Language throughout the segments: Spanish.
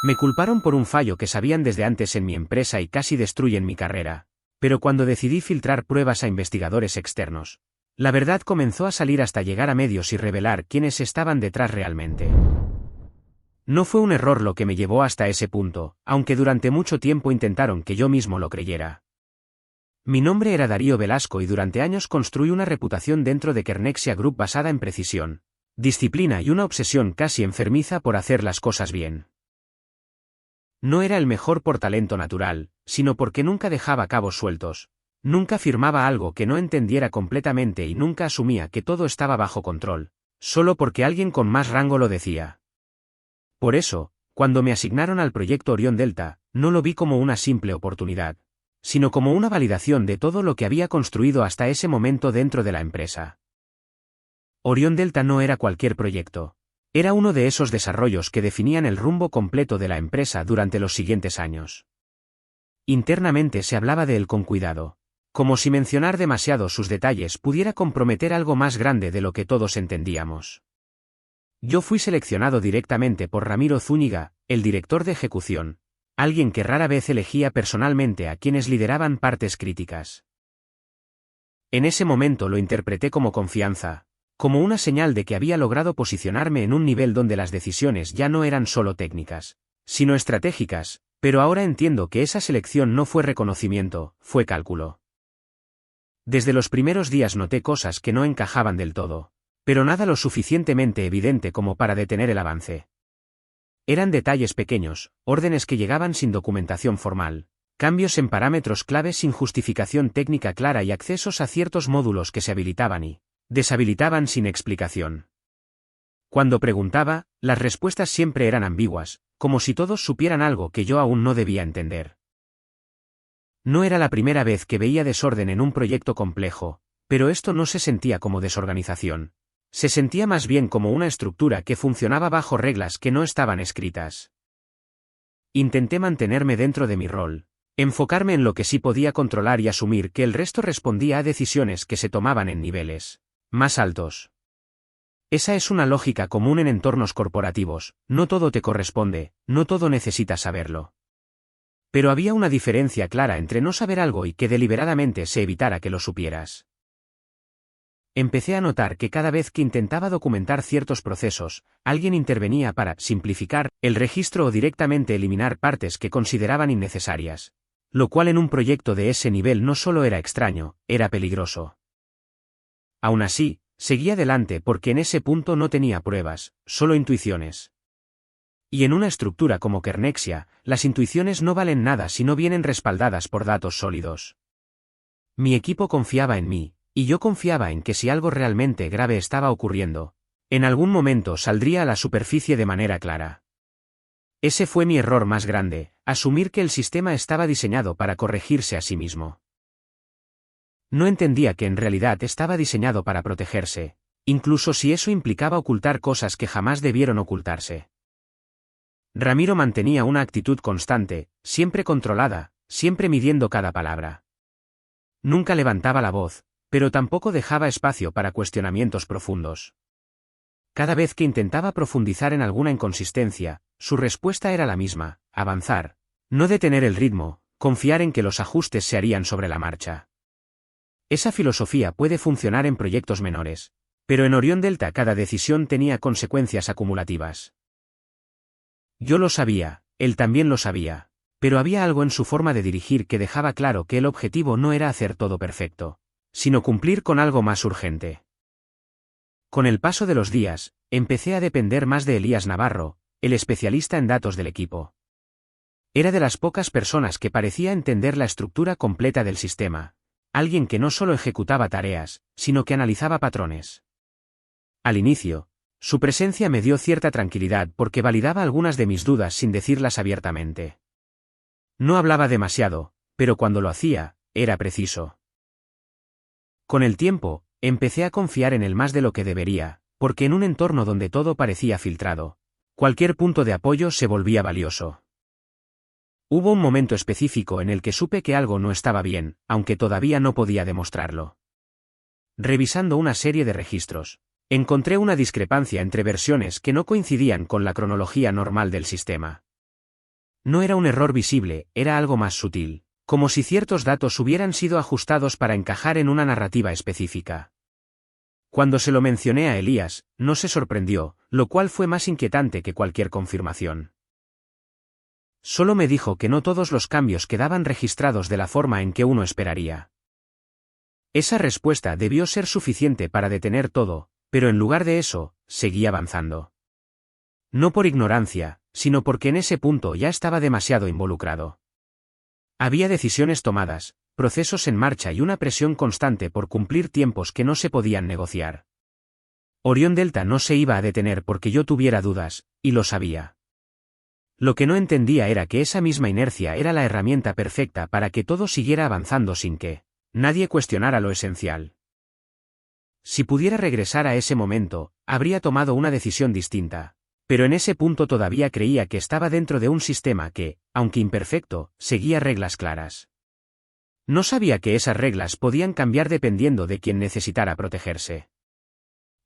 Me culparon por un fallo que sabían desde antes en mi empresa y casi destruyen mi carrera. Pero cuando decidí filtrar pruebas a investigadores externos, la verdad comenzó a salir hasta llegar a medios y revelar quiénes estaban detrás realmente. No fue un error lo que me llevó hasta ese punto, aunque durante mucho tiempo intentaron que yo mismo lo creyera. Mi nombre era Darío Velasco y durante años construí una reputación dentro de Kernexia Group basada en precisión, disciplina y una obsesión casi enfermiza por hacer las cosas bien. No era el mejor por talento natural, sino porque nunca dejaba cabos sueltos, nunca firmaba algo que no entendiera completamente y nunca asumía que todo estaba bajo control, solo porque alguien con más rango lo decía. Por eso, cuando me asignaron al proyecto Orión Delta, no lo vi como una simple oportunidad, sino como una validación de todo lo que había construido hasta ese momento dentro de la empresa. Orión Delta no era cualquier proyecto. Era uno de esos desarrollos que definían el rumbo completo de la empresa durante los siguientes años. Internamente se hablaba de él con cuidado, como si mencionar demasiado sus detalles pudiera comprometer algo más grande de lo que todos entendíamos. Yo fui seleccionado directamente por Ramiro Zúñiga, el director de ejecución, alguien que rara vez elegía personalmente a quienes lideraban partes críticas. En ese momento lo interpreté como confianza, como una señal de que había logrado posicionarme en un nivel donde las decisiones ya no eran solo técnicas, sino estratégicas, pero ahora entiendo que esa selección no fue reconocimiento, fue cálculo. Desde los primeros días noté cosas que no encajaban del todo, pero nada lo suficientemente evidente como para detener el avance. Eran detalles pequeños, órdenes que llegaban sin documentación formal, cambios en parámetros clave sin justificación técnica clara y accesos a ciertos módulos que se habilitaban y deshabilitaban sin explicación. Cuando preguntaba, las respuestas siempre eran ambiguas, como si todos supieran algo que yo aún no debía entender. No era la primera vez que veía desorden en un proyecto complejo, pero esto no se sentía como desorganización. Se sentía más bien como una estructura que funcionaba bajo reglas que no estaban escritas. Intenté mantenerme dentro de mi rol, enfocarme en lo que sí podía controlar y asumir que el resto respondía a decisiones que se tomaban en niveles más altos. Esa es una lógica común en entornos corporativos, no todo te corresponde, no todo necesitas saberlo. Pero había una diferencia clara entre no saber algo y que deliberadamente se evitara que lo supieras. Empecé a notar que cada vez que intentaba documentar ciertos procesos, alguien intervenía para simplificar el registro o directamente eliminar partes que consideraban innecesarias, lo cual en un proyecto de ese nivel no solo era extraño, era peligroso. Aún así, seguí adelante porque en ese punto no tenía pruebas, solo intuiciones. Y en una estructura como Kernexia, las intuiciones no valen nada si no vienen respaldadas por datos sólidos. Mi equipo confiaba en mí, y yo confiaba en que si algo realmente grave estaba ocurriendo, en algún momento saldría a la superficie de manera clara. Ese fue mi error más grande, asumir que el sistema estaba diseñado para corregirse a sí mismo. No entendía que en realidad estaba diseñado para protegerse, incluso si eso implicaba ocultar cosas que jamás debieron ocultarse. Ramiro mantenía una actitud constante, siempre controlada, siempre midiendo cada palabra. Nunca levantaba la voz, pero tampoco dejaba espacio para cuestionamientos profundos. Cada vez que intentaba profundizar en alguna inconsistencia, su respuesta era la misma: avanzar, no detener el ritmo, confiar en que los ajustes se harían sobre la marcha. Esa filosofía puede funcionar en proyectos menores, pero en Orión Delta cada decisión tenía consecuencias acumulativas. Yo lo sabía, él también lo sabía, pero había algo en su forma de dirigir que dejaba claro que el objetivo no era hacer todo perfecto, sino cumplir con algo más urgente. Con el paso de los días, empecé a depender más de Elías Navarro, el especialista en datos del equipo. Era de las pocas personas que parecía entender la estructura completa del sistema, alguien que no solo ejecutaba tareas, sino que analizaba patrones. Al inicio, su presencia me dio cierta tranquilidad porque validaba algunas de mis dudas sin decirlas abiertamente. No hablaba demasiado, pero cuando lo hacía, era preciso. Con el tiempo, empecé a confiar en él más de lo que debería, porque en un entorno donde todo parecía filtrado, cualquier punto de apoyo se volvía valioso. Hubo un momento específico en el que supe que algo no estaba bien, aunque todavía no podía demostrarlo. Revisando una serie de registros, encontré una discrepancia entre versiones que no coincidían con la cronología normal del sistema. No era un error visible, era algo más sutil, como si ciertos datos hubieran sido ajustados para encajar en una narrativa específica. Cuando se lo mencioné a Elías, no se sorprendió, lo cual fue más inquietante que cualquier confirmación. Solo me dijo que no todos los cambios quedaban registrados de la forma en que uno esperaría. Esa respuesta debió ser suficiente para detener todo, pero en lugar de eso, seguí avanzando. No por ignorancia, sino porque en ese punto ya estaba demasiado involucrado. Había decisiones tomadas, procesos en marcha y una presión constante por cumplir tiempos que no se podían negociar. Orión Delta no se iba a detener porque yo tuviera dudas, y lo sabía. Lo que no entendía era que esa misma inercia era la herramienta perfecta para que todo siguiera avanzando sin que nadie cuestionara lo esencial. Si pudiera regresar a ese momento, habría tomado una decisión distinta, pero en ese punto todavía creía que estaba dentro de un sistema que, aunque imperfecto, seguía reglas claras. No sabía que esas reglas podían cambiar dependiendo de quien necesitara protegerse.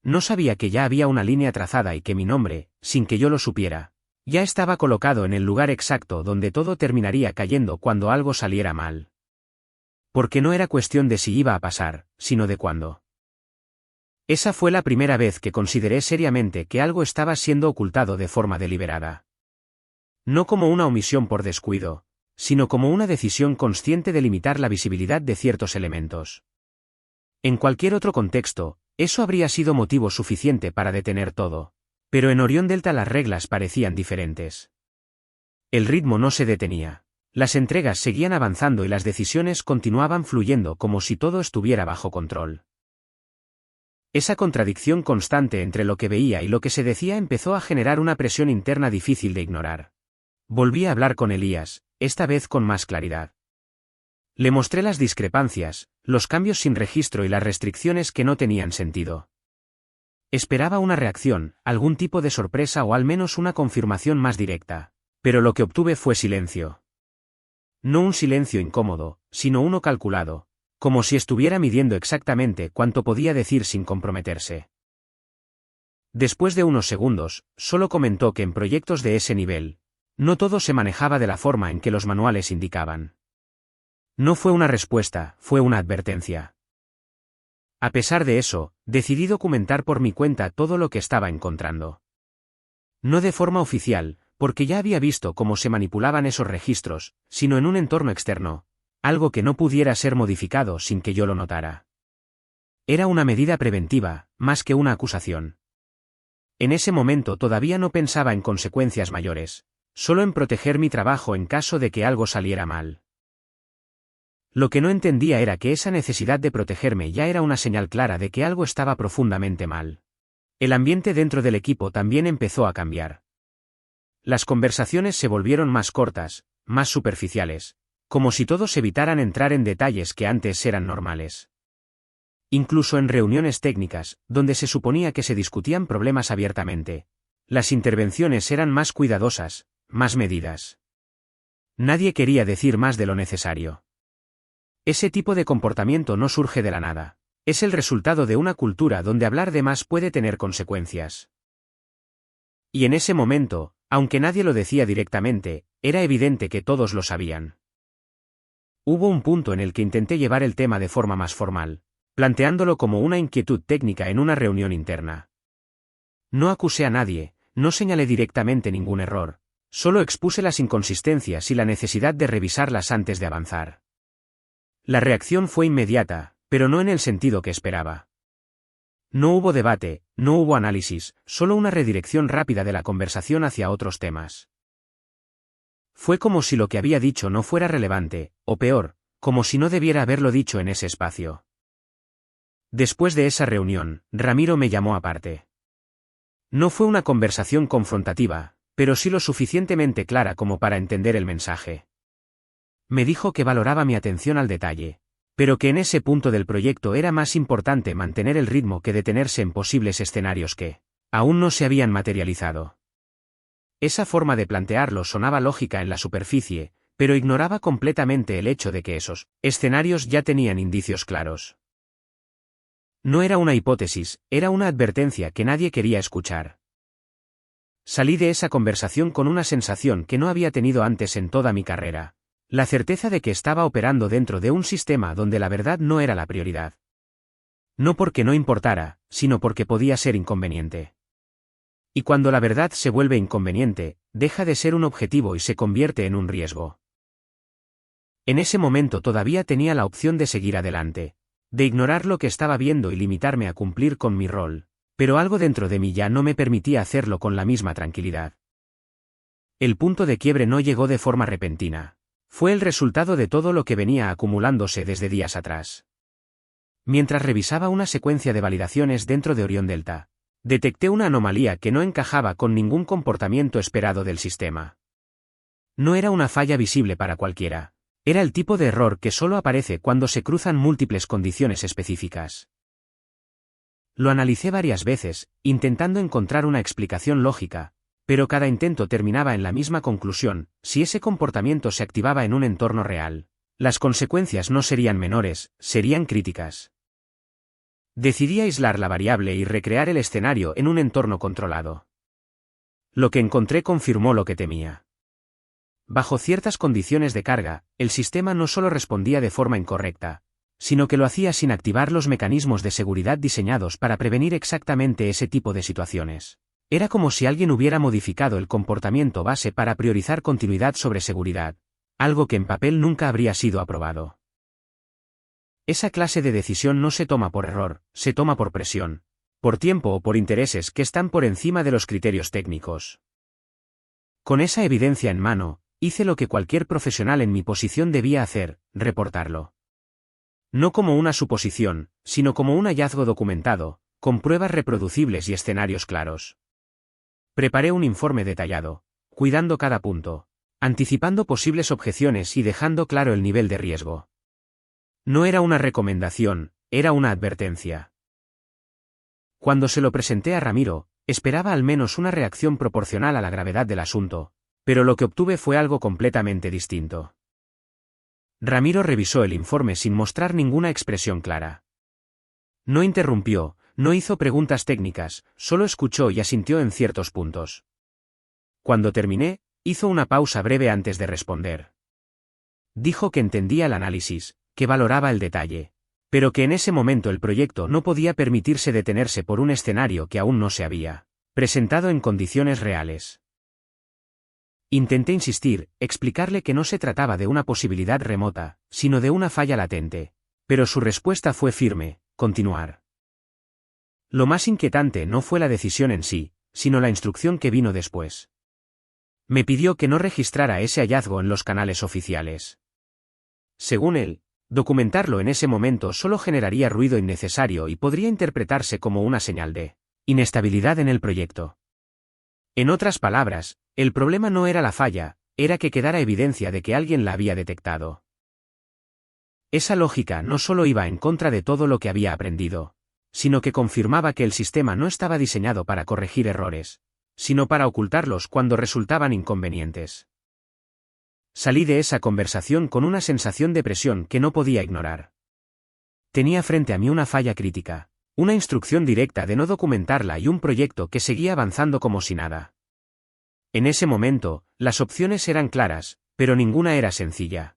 No sabía que ya había una línea trazada y que mi nombre, sin que yo lo supiera, ya estaba colocado en el lugar exacto donde todo terminaría cayendo cuando algo saliera mal. Porque no era cuestión de si iba a pasar, sino de cuándo. Esa fue la primera vez que consideré seriamente que algo estaba siendo ocultado de forma deliberada. No como una omisión por descuido, sino como una decisión consciente de limitar la visibilidad de ciertos elementos. En cualquier otro contexto, eso habría sido motivo suficiente para detener todo, pero en Orión Delta las reglas parecían diferentes. El ritmo no se detenía, las entregas seguían avanzando y las decisiones continuaban fluyendo como si todo estuviera bajo control. Esa contradicción constante entre lo que veía y lo que se decía empezó a generar una presión interna difícil de ignorar. Volví a hablar con Elías, esta vez con más claridad. Le mostré las discrepancias, los cambios sin registro y las restricciones que no tenían sentido. Esperaba una reacción, algún tipo de sorpresa o al menos una confirmación más directa, pero lo que obtuve fue silencio. No un silencio incómodo, sino uno calculado, como si estuviera midiendo exactamente cuánto podía decir sin comprometerse. Después de unos segundos, solo comentó que en proyectos de ese nivel, no todo se manejaba de la forma en que los manuales indicaban. No fue una respuesta, fue una advertencia. A pesar de eso, decidí documentar por mi cuenta todo lo que estaba encontrando. No de forma oficial, porque ya había visto cómo se manipulaban esos registros, sino en un entorno externo, algo que no pudiera ser modificado sin que yo lo notara. Era una medida preventiva, más que una acusación. En ese momento todavía no pensaba en consecuencias mayores, solo en proteger mi trabajo en caso de que algo saliera mal. Lo que no entendía era que esa necesidad de protegerme ya era una señal clara de que algo estaba profundamente mal. El ambiente dentro del equipo también empezó a cambiar. Las conversaciones se volvieron más cortas, más superficiales, como si todos evitaran entrar en detalles que antes eran normales. Incluso en reuniones técnicas, donde se suponía que se discutían problemas abiertamente, las intervenciones eran más cuidadosas, más medidas. Nadie quería decir más de lo necesario. Ese tipo de comportamiento no surge de la nada. Es el resultado de una cultura donde hablar de más puede tener consecuencias. Y en ese momento, aunque nadie lo decía directamente, era evidente que todos lo sabían. Hubo un punto en el que intenté llevar el tema de forma más formal, planteándolo como una inquietud técnica en una reunión interna. No acusé a nadie, no señalé directamente ningún error, solo expuse las inconsistencias y la necesidad de revisarlas antes de avanzar. La reacción fue inmediata, pero no en el sentido que esperaba. No hubo debate, no hubo análisis, solo una redirección rápida de la conversación hacia otros temas. Fue como si lo que había dicho no fuera relevante, o peor, como si no debiera haberlo dicho en ese espacio. Después de esa reunión, Ramiro me llamó aparte. No fue una conversación confrontativa, pero sí lo suficientemente clara como para entender el mensaje. Me dijo que valoraba mi atención al detalle, pero que en ese punto del proyecto era más importante mantener el ritmo que detenerse en posibles escenarios que aún no se habían materializado. Esa forma de plantearlo sonaba lógica en la superficie, pero ignoraba completamente el hecho de que esos escenarios ya tenían indicios claros. No era una hipótesis, era una advertencia que nadie quería escuchar. Salí de esa conversación con una sensación que no había tenido antes en toda mi carrera. La certeza de que estaba operando dentro de un sistema donde la verdad no era la prioridad. No porque no importara, sino porque podía ser inconveniente. Y cuando la verdad se vuelve inconveniente, deja de ser un objetivo y se convierte en un riesgo. En ese momento todavía tenía la opción de seguir adelante, de ignorar lo que estaba viendo y limitarme a cumplir con mi rol, pero algo dentro de mí ya no me permitía hacerlo con la misma tranquilidad. El punto de quiebre no llegó de forma repentina. Fue el resultado de todo lo que venía acumulándose desde días atrás. Mientras revisaba una secuencia de validaciones dentro de Orión Delta, detecté una anomalía que no encajaba con ningún comportamiento esperado del sistema. No era una falla visible para cualquiera. Era el tipo de error que solo aparece cuando se cruzan múltiples condiciones específicas. Lo analicé varias veces, intentando encontrar una explicación lógica, pero cada intento terminaba en la misma conclusión: si ese comportamiento se activaba en un entorno real, las consecuencias no serían menores, serían críticas. Decidí aislar la variable y recrear el escenario en un entorno controlado. Lo que encontré confirmó lo que temía. Bajo ciertas condiciones de carga, el sistema no solo respondía de forma incorrecta, sino que lo hacía sin activar los mecanismos de seguridad diseñados para prevenir exactamente ese tipo de situaciones. Era como si alguien hubiera modificado el comportamiento base para priorizar continuidad sobre seguridad, algo que en papel nunca habría sido aprobado. Esa clase de decisión no se toma por error, se toma por presión, por tiempo o por intereses que están por encima de los criterios técnicos. Con esa evidencia en mano, hice lo que cualquier profesional en mi posición debía hacer: reportarlo. No como una suposición, sino como un hallazgo documentado, con pruebas reproducibles y escenarios claros. Preparé un informe detallado, cuidando cada punto, anticipando posibles objeciones y dejando claro el nivel de riesgo. No era una recomendación, era una advertencia. Cuando se lo presenté a Ramiro, esperaba al menos una reacción proporcional a la gravedad del asunto, pero lo que obtuve fue algo completamente distinto. Ramiro revisó el informe sin mostrar ninguna expresión clara. No interrumpió, no hizo preguntas técnicas, solo escuchó y asintió en ciertos puntos. Cuando terminé, hizo una pausa breve antes de responder. Dijo que entendía el análisis, que valoraba el detalle, pero que en ese momento el proyecto no podía permitirse detenerse por un escenario que aún no se había presentado en condiciones reales. Intenté insistir, explicarle que no se trataba de una posibilidad remota, sino de una falla latente, pero su respuesta fue firme: continuar. Lo más inquietante no fue la decisión en sí, sino la instrucción que vino después. Me pidió que no registrara ese hallazgo en los canales oficiales. Según él, documentarlo en ese momento solo generaría ruido innecesario y podría interpretarse como una señal de inestabilidad en el proyecto. En otras palabras, el problema no era la falla, era que quedara evidencia de que alguien la había detectado. Esa lógica no solo iba en contra de todo lo que había aprendido, sino que confirmaba que el sistema no estaba diseñado para corregir errores, sino para ocultarlos cuando resultaban inconvenientes. Salí de esa conversación con una sensación de presión que no podía ignorar. Tenía frente a mí una falla crítica, una instrucción directa de no documentarla y un proyecto que seguía avanzando como si nada. En ese momento, las opciones eran claras, pero ninguna era sencilla.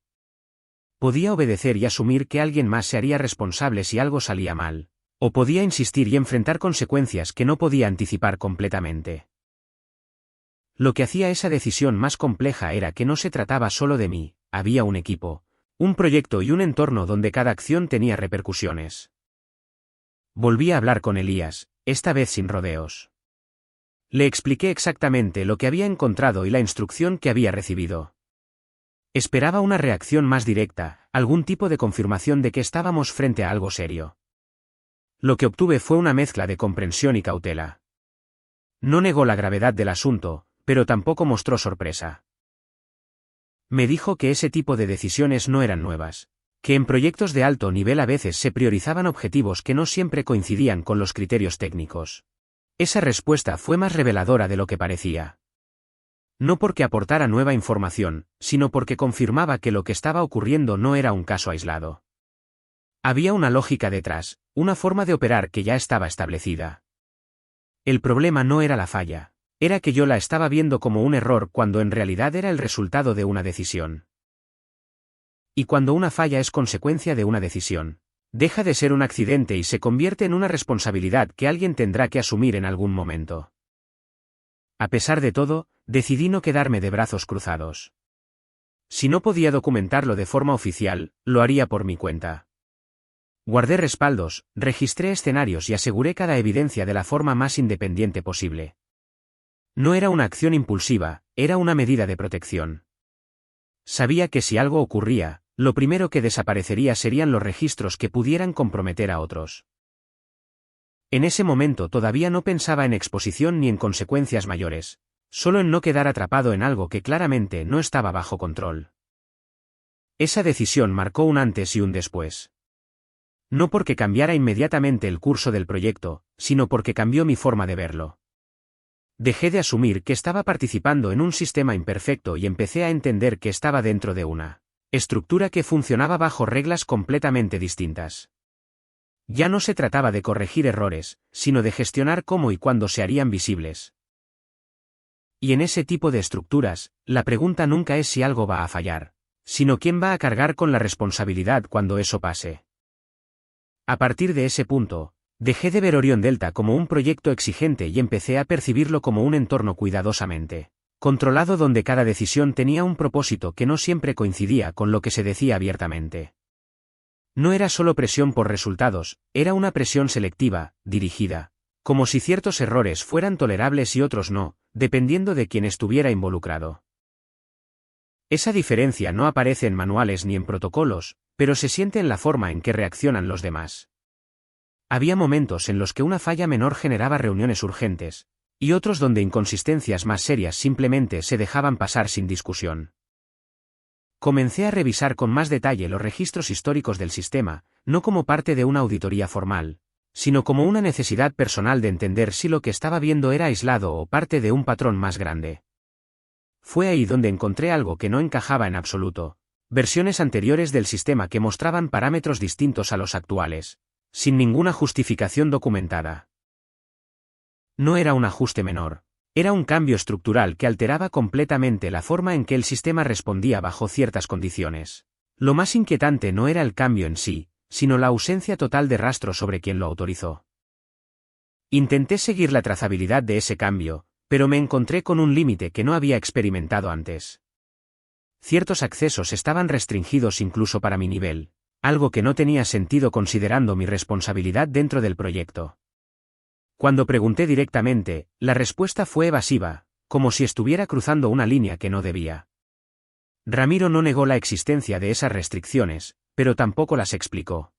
Podía obedecer y asumir que alguien más se haría responsable si algo salía mal, o podía insistir y enfrentar consecuencias que no podía anticipar completamente. Lo que hacía esa decisión más compleja era que no se trataba solo de mí, había un equipo, un proyecto y un entorno donde cada acción tenía repercusiones. Volví a hablar con Elías, esta vez sin rodeos. Le expliqué exactamente lo que había encontrado y la instrucción que había recibido. Esperaba una reacción más directa, algún tipo de confirmación de que estábamos frente a algo serio. Lo que obtuve fue una mezcla de comprensión y cautela. No negó la gravedad del asunto, pero tampoco mostró sorpresa. Me dijo que ese tipo de decisiones no eran nuevas, que en proyectos de alto nivel a veces se priorizaban objetivos que no siempre coincidían con los criterios técnicos. Esa respuesta fue más reveladora de lo que parecía. No porque aportara nueva información, sino porque confirmaba que lo que estaba ocurriendo no era un caso aislado. Había una lógica detrás, una forma de operar que ya estaba establecida. El problema no era la falla, Era que yo la estaba viendo como un error cuando en realidad era el resultado de una decisión. Y cuando una falla es consecuencia de una decisión, deja de ser un accidente y se convierte en una responsabilidad que alguien tendrá que asumir en algún momento. A pesar de todo, decidí no quedarme de brazos cruzados. Si no podía documentarlo de forma oficial, lo haría por mi cuenta. Guardé respaldos, registré escenarios y aseguré cada evidencia de la forma más independiente posible. No era una acción impulsiva, era una medida de protección. Sabía que si algo ocurría, lo primero que desaparecería serían los registros que pudieran comprometer a otros. En ese momento todavía no pensaba en exposición ni en consecuencias mayores, solo en no quedar atrapado en algo que claramente no estaba bajo control. Esa decisión marcó un antes y un después. No porque cambiara inmediatamente el curso del proyecto, sino porque cambió mi forma de verlo. Dejé de asumir que estaba participando en un sistema imperfecto y empecé a entender que estaba dentro de una estructura que funcionaba bajo reglas completamente distintas. Ya no se trataba de corregir errores, sino de gestionar cómo y cuándo se harían visibles. Y en ese tipo de estructuras, la pregunta nunca es si algo va a fallar, sino quién va a cargar con la responsabilidad cuando eso pase. A partir de ese punto, dejé de ver Orión Delta como un proyecto exigente y empecé a percibirlo como un entorno cuidadosamente controlado donde cada decisión tenía un propósito que no siempre coincidía con lo que se decía abiertamente. No era solo presión por resultados, era una presión selectiva, dirigida, como si ciertos errores fueran tolerables y otros no, dependiendo de quien estuviera involucrado. Esa diferencia no aparece en manuales ni en protocolos, pero se siente en la forma en que reaccionan los demás. Había momentos en los que una falla menor generaba reuniones urgentes, y otros donde inconsistencias más serias simplemente se dejaban pasar sin discusión. Comencé a revisar con más detalle los registros históricos del sistema, no como parte de una auditoría formal, sino como una necesidad personal de entender si lo que estaba viendo era aislado o parte de un patrón más grande. Fue ahí donde encontré algo que no encajaba en absoluto, versiones anteriores del sistema que mostraban parámetros distintos a los actuales, sin ninguna justificación documentada. No era un ajuste menor, era un cambio estructural que alteraba completamente la forma en que el sistema respondía bajo ciertas condiciones. Lo más inquietante no era el cambio en sí, sino la ausencia total de rastro sobre quien lo autorizó. Intenté seguir la trazabilidad de ese cambio, pero me encontré con un límite que no había experimentado antes. Ciertos accesos estaban restringidos incluso para mi nivel, algo que no tenía sentido considerando mi responsabilidad dentro del proyecto. Cuando pregunté directamente, la respuesta fue evasiva, como si estuviera cruzando una línea que no debía. Ramiro no negó la existencia de esas restricciones, pero tampoco las explicó.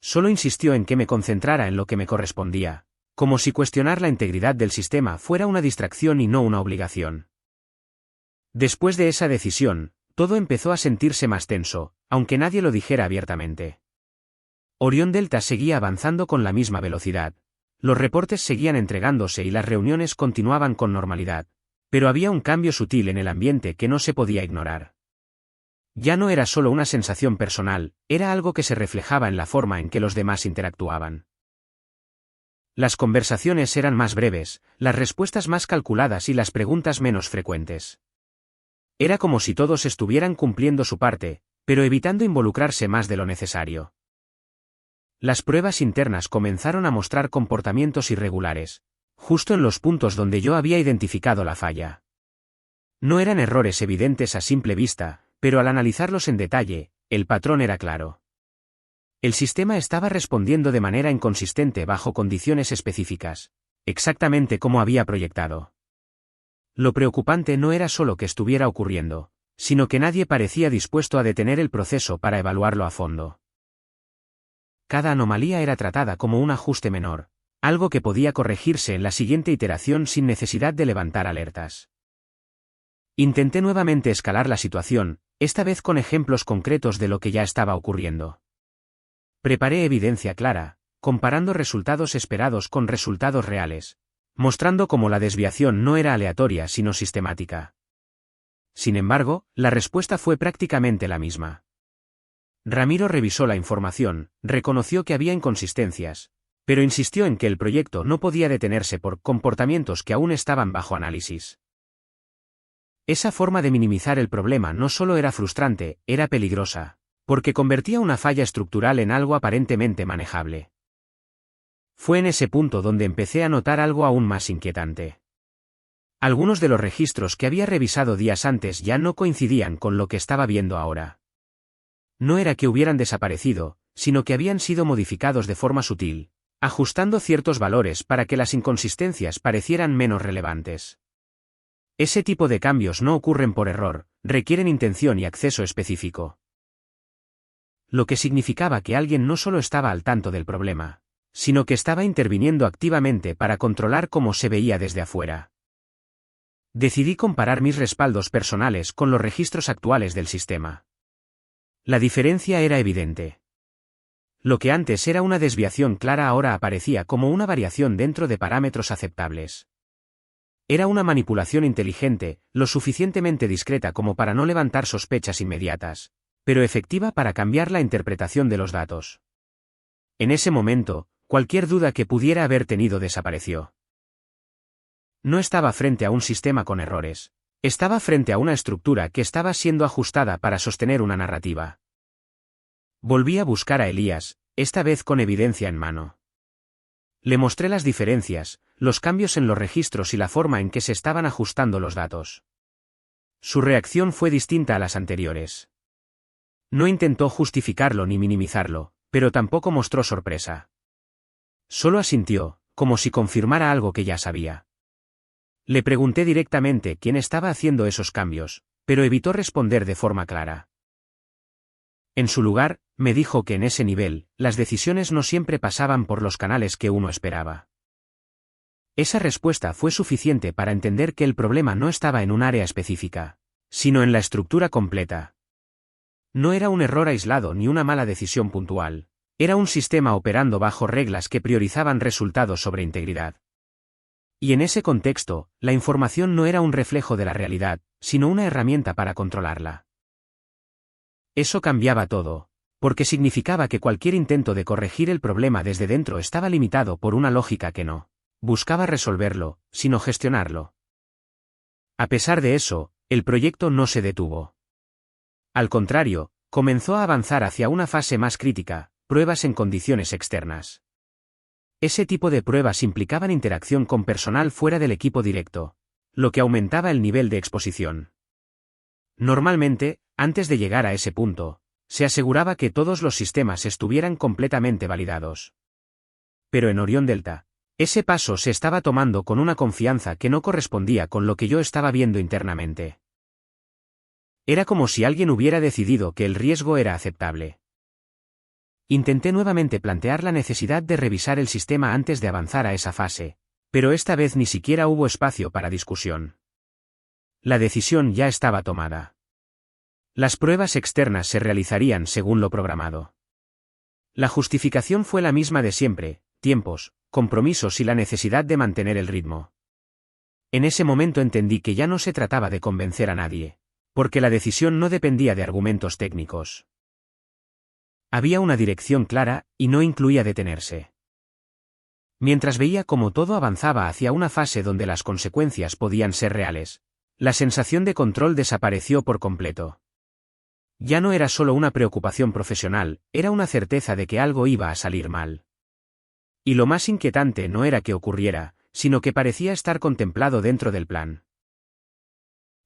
Solo insistió en que me concentrara en lo que me correspondía, como si cuestionar la integridad del sistema fuera una distracción y no una obligación. Después de esa decisión, todo empezó a sentirse más tenso, aunque nadie lo dijera abiertamente. Orión Delta seguía avanzando con la misma velocidad. Los reportes seguían entregándose y las reuniones continuaban con normalidad, pero había un cambio sutil en el ambiente que no se podía ignorar. Ya no era solo una sensación personal, era algo que se reflejaba en la forma en que los demás interactuaban. Las conversaciones eran más breves, las respuestas más calculadas y las preguntas menos frecuentes. Era como si todos estuvieran cumpliendo su parte, pero evitando involucrarse más de lo necesario. Las pruebas internas comenzaron a mostrar comportamientos irregulares, justo en los puntos donde yo había identificado la falla. No eran errores evidentes a simple vista, pero al analizarlos en detalle, el patrón era claro. El sistema estaba respondiendo de manera inconsistente bajo condiciones específicas, exactamente como había proyectado. Lo preocupante no era solo que estuviera ocurriendo, sino que nadie parecía dispuesto a detener el proceso para evaluarlo a fondo. Cada anomalía era tratada como un ajuste menor, algo que podía corregirse en la siguiente iteración sin necesidad de levantar alertas. Intenté nuevamente escalar la situación, esta vez con ejemplos concretos de lo que ya estaba ocurriendo. Preparé evidencia clara, comparando resultados esperados con resultados reales, mostrando cómo la desviación no era aleatoria sino sistemática. Sin embargo, la respuesta fue prácticamente la misma. Ramiro revisó la información, reconoció que había inconsistencias, pero insistió en que el proyecto no podía detenerse por comportamientos que aún estaban bajo análisis. Esa forma de minimizar el problema no solo era frustrante, era peligrosa, porque convertía una falla estructural en algo aparentemente manejable. Fue en ese punto donde empecé a notar algo aún más inquietante. Algunos de los registros que había revisado días antes ya no coincidían con lo que estaba viendo ahora. No era que hubieran desaparecido, sino que habían sido modificados de forma sutil, ajustando ciertos valores para que las inconsistencias parecieran menos relevantes. Ese tipo de cambios no ocurren por error, requieren intención y acceso específico. Lo que significaba que alguien no solo estaba al tanto del problema, sino que estaba interviniendo activamente para controlar cómo se veía desde afuera. Decidí comparar mis respaldos personales con los registros actuales del sistema. La diferencia era evidente. Lo que antes era una desviación clara ahora aparecía como una variación dentro de parámetros aceptables. Era una manipulación inteligente, lo suficientemente discreta como para no levantar sospechas inmediatas, pero efectiva para cambiar la interpretación de los datos. En ese momento, cualquier duda que pudiera haber tenido desapareció. No estaba frente a un sistema con errores. Estaba frente a una estructura que estaba siendo ajustada para sostener una narrativa. Volví a buscar a Elías, esta vez con evidencia en mano. Le mostré las diferencias, los cambios en los registros y la forma en que se estaban ajustando los datos. Su reacción fue distinta a las anteriores. No intentó justificarlo ni minimizarlo, pero tampoco mostró sorpresa. Solo asintió, como si confirmara algo que ya sabía. Le pregunté directamente quién estaba haciendo esos cambios, pero evitó responder de forma clara. En su lugar, me dijo que en ese nivel, las decisiones no siempre pasaban por los canales que uno esperaba. Esa respuesta fue suficiente para entender que el problema no estaba en un área específica, sino en la estructura completa. No era un error aislado ni una mala decisión puntual, era un sistema operando bajo reglas que priorizaban resultados sobre integridad. Y en ese contexto, la información no era un reflejo de la realidad, sino una herramienta para controlarla. Eso cambiaba todo, porque significaba que cualquier intento de corregir el problema desde dentro estaba limitado por una lógica que no buscaba resolverlo, sino gestionarlo. A pesar de eso, el proyecto no se detuvo. Al contrario, comenzó a avanzar hacia una fase más crítica, pruebas en condiciones externas. Ese tipo de pruebas implicaban interacción con personal fuera del equipo directo, lo que aumentaba el nivel de exposición. Normalmente, antes de llegar a ese punto, se aseguraba que todos los sistemas estuvieran completamente validados. Pero en Orión Delta, ese paso se estaba tomando con una confianza que no correspondía con lo que yo estaba viendo internamente. Era como si alguien hubiera decidido que el riesgo era aceptable. Intenté nuevamente plantear la necesidad de revisar el sistema antes de avanzar a esa fase, pero esta vez ni siquiera hubo espacio para discusión. La decisión ya estaba tomada. Las pruebas externas se realizarían según lo programado. La justificación fue la misma de siempre: tiempos, compromisos y la necesidad de mantener el ritmo. En ese momento entendí que ya no se trataba de convencer a nadie, porque la decisión no dependía de argumentos técnicos. Había una dirección clara, y no incluía detenerse. Mientras veía cómo todo avanzaba hacia una fase donde las consecuencias podían ser reales, la sensación de control desapareció por completo. Ya no era solo una preocupación profesional, era una certeza de que algo iba a salir mal. Y lo más inquietante no era que ocurriera, sino que parecía estar contemplado dentro del plan.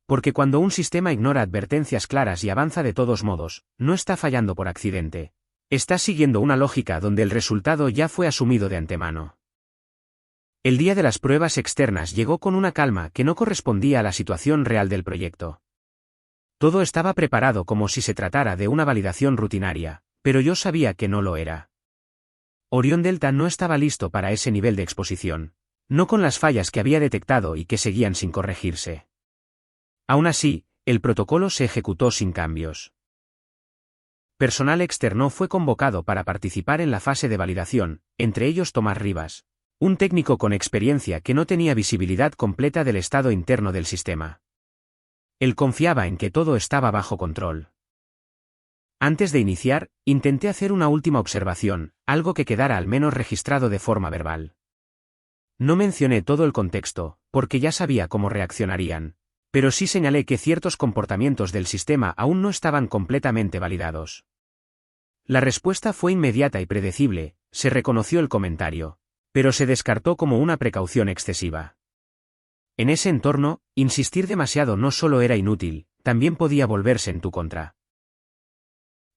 Porque cuando un sistema ignora advertencias claras y avanza de todos modos, no está fallando por accidente. Está siguiendo una lógica donde el resultado ya fue asumido de antemano. El día de las pruebas externas llegó con una calma que no correspondía a la situación real del proyecto. Todo estaba preparado como si se tratara de una validación rutinaria, pero yo sabía que no lo era. Orión Delta no estaba listo para ese nivel de exposición, no con las fallas que había detectado y que seguían sin corregirse. Aún así, el protocolo se ejecutó sin cambios. Personal externo fue convocado para participar en la fase de validación, entre ellos Tomás Rivas, un técnico con experiencia que no tenía visibilidad completa del estado interno del sistema. Él confiaba en que todo estaba bajo control. Antes de iniciar, intenté hacer una última observación, algo que quedara al menos registrado de forma verbal. No mencioné todo el contexto, porque ya sabía cómo reaccionarían, pero sí señalé que ciertos comportamientos del sistema aún no estaban completamente validados. La respuesta fue inmediata y predecible, se reconoció el comentario, pero se descartó como una precaución excesiva. En ese entorno, insistir demasiado no solo era inútil, también podía volverse en tu contra.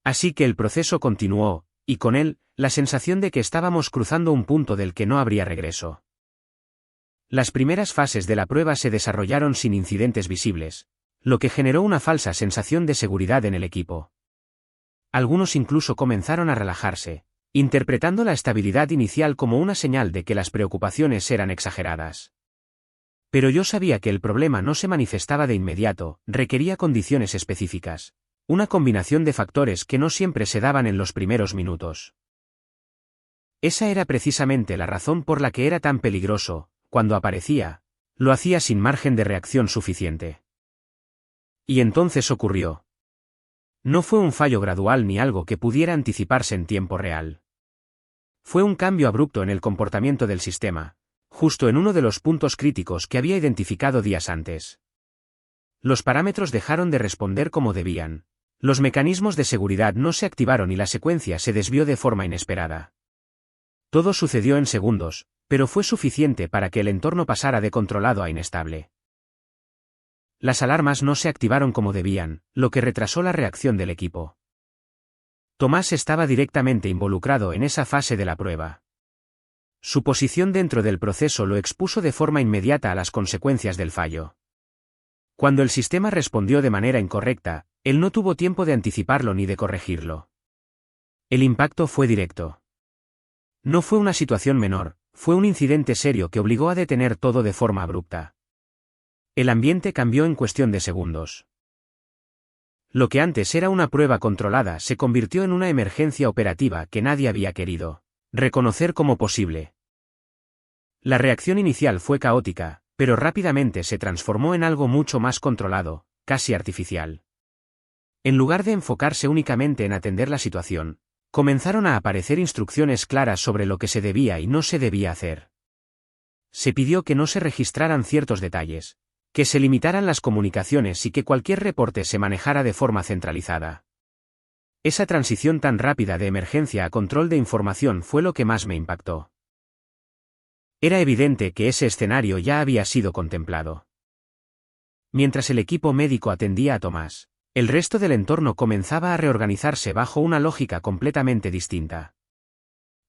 Así que el proceso continuó, y con él, la sensación de que estábamos cruzando un punto del que no habría regreso. Las primeras fases de la prueba se desarrollaron sin incidentes visibles, lo que generó una falsa sensación de seguridad en el equipo. Algunos incluso comenzaron a relajarse, interpretando la estabilidad inicial como una señal de que las preocupaciones eran exageradas. Pero yo sabía que el problema no se manifestaba de inmediato, requería condiciones específicas, una combinación de factores que no siempre se daban en los primeros minutos. Esa era precisamente la razón por la que era tan peligroso. Cuando aparecía, lo hacía sin margen de reacción suficiente. Y entonces ocurrió. No fue un fallo gradual ni algo que pudiera anticiparse en tiempo real. Fue un cambio abrupto en el comportamiento del sistema, justo en uno de los puntos críticos que había identificado días antes. Los parámetros dejaron de responder como debían, los mecanismos de seguridad no se activaron y la secuencia se desvió de forma inesperada. Todo sucedió en segundos, pero fue suficiente para que el entorno pasara de controlado a inestable. Las alarmas no se activaron como debían, lo que retrasó la reacción del equipo. Tomás estaba directamente involucrado en esa fase de la prueba. Su posición dentro del proceso lo expuso de forma inmediata a las consecuencias del fallo. Cuando el sistema respondió de manera incorrecta, él no tuvo tiempo de anticiparlo ni de corregirlo. El impacto fue directo. No fue una situación menor, fue un incidente serio que obligó a detener todo de forma abrupta. El ambiente cambió en cuestión de segundos. Lo que antes era una prueba controlada se convirtió en una emergencia operativa que nadie había querido reconocer como posible. La reacción inicial fue caótica, pero rápidamente se transformó en algo mucho más controlado, casi artificial. En lugar de enfocarse únicamente en atender la situación, comenzaron a aparecer instrucciones claras sobre lo que se debía y no se debía hacer. Se pidió que no se registraran ciertos detalles, que se limitaran las comunicaciones y que cualquier reporte se manejara de forma centralizada. Esa transición tan rápida de emergencia a control de información fue lo que más me impactó. Era evidente que ese escenario ya había sido contemplado. Mientras el equipo médico atendía a Tomás, el resto del entorno comenzaba a reorganizarse bajo una lógica completamente distinta.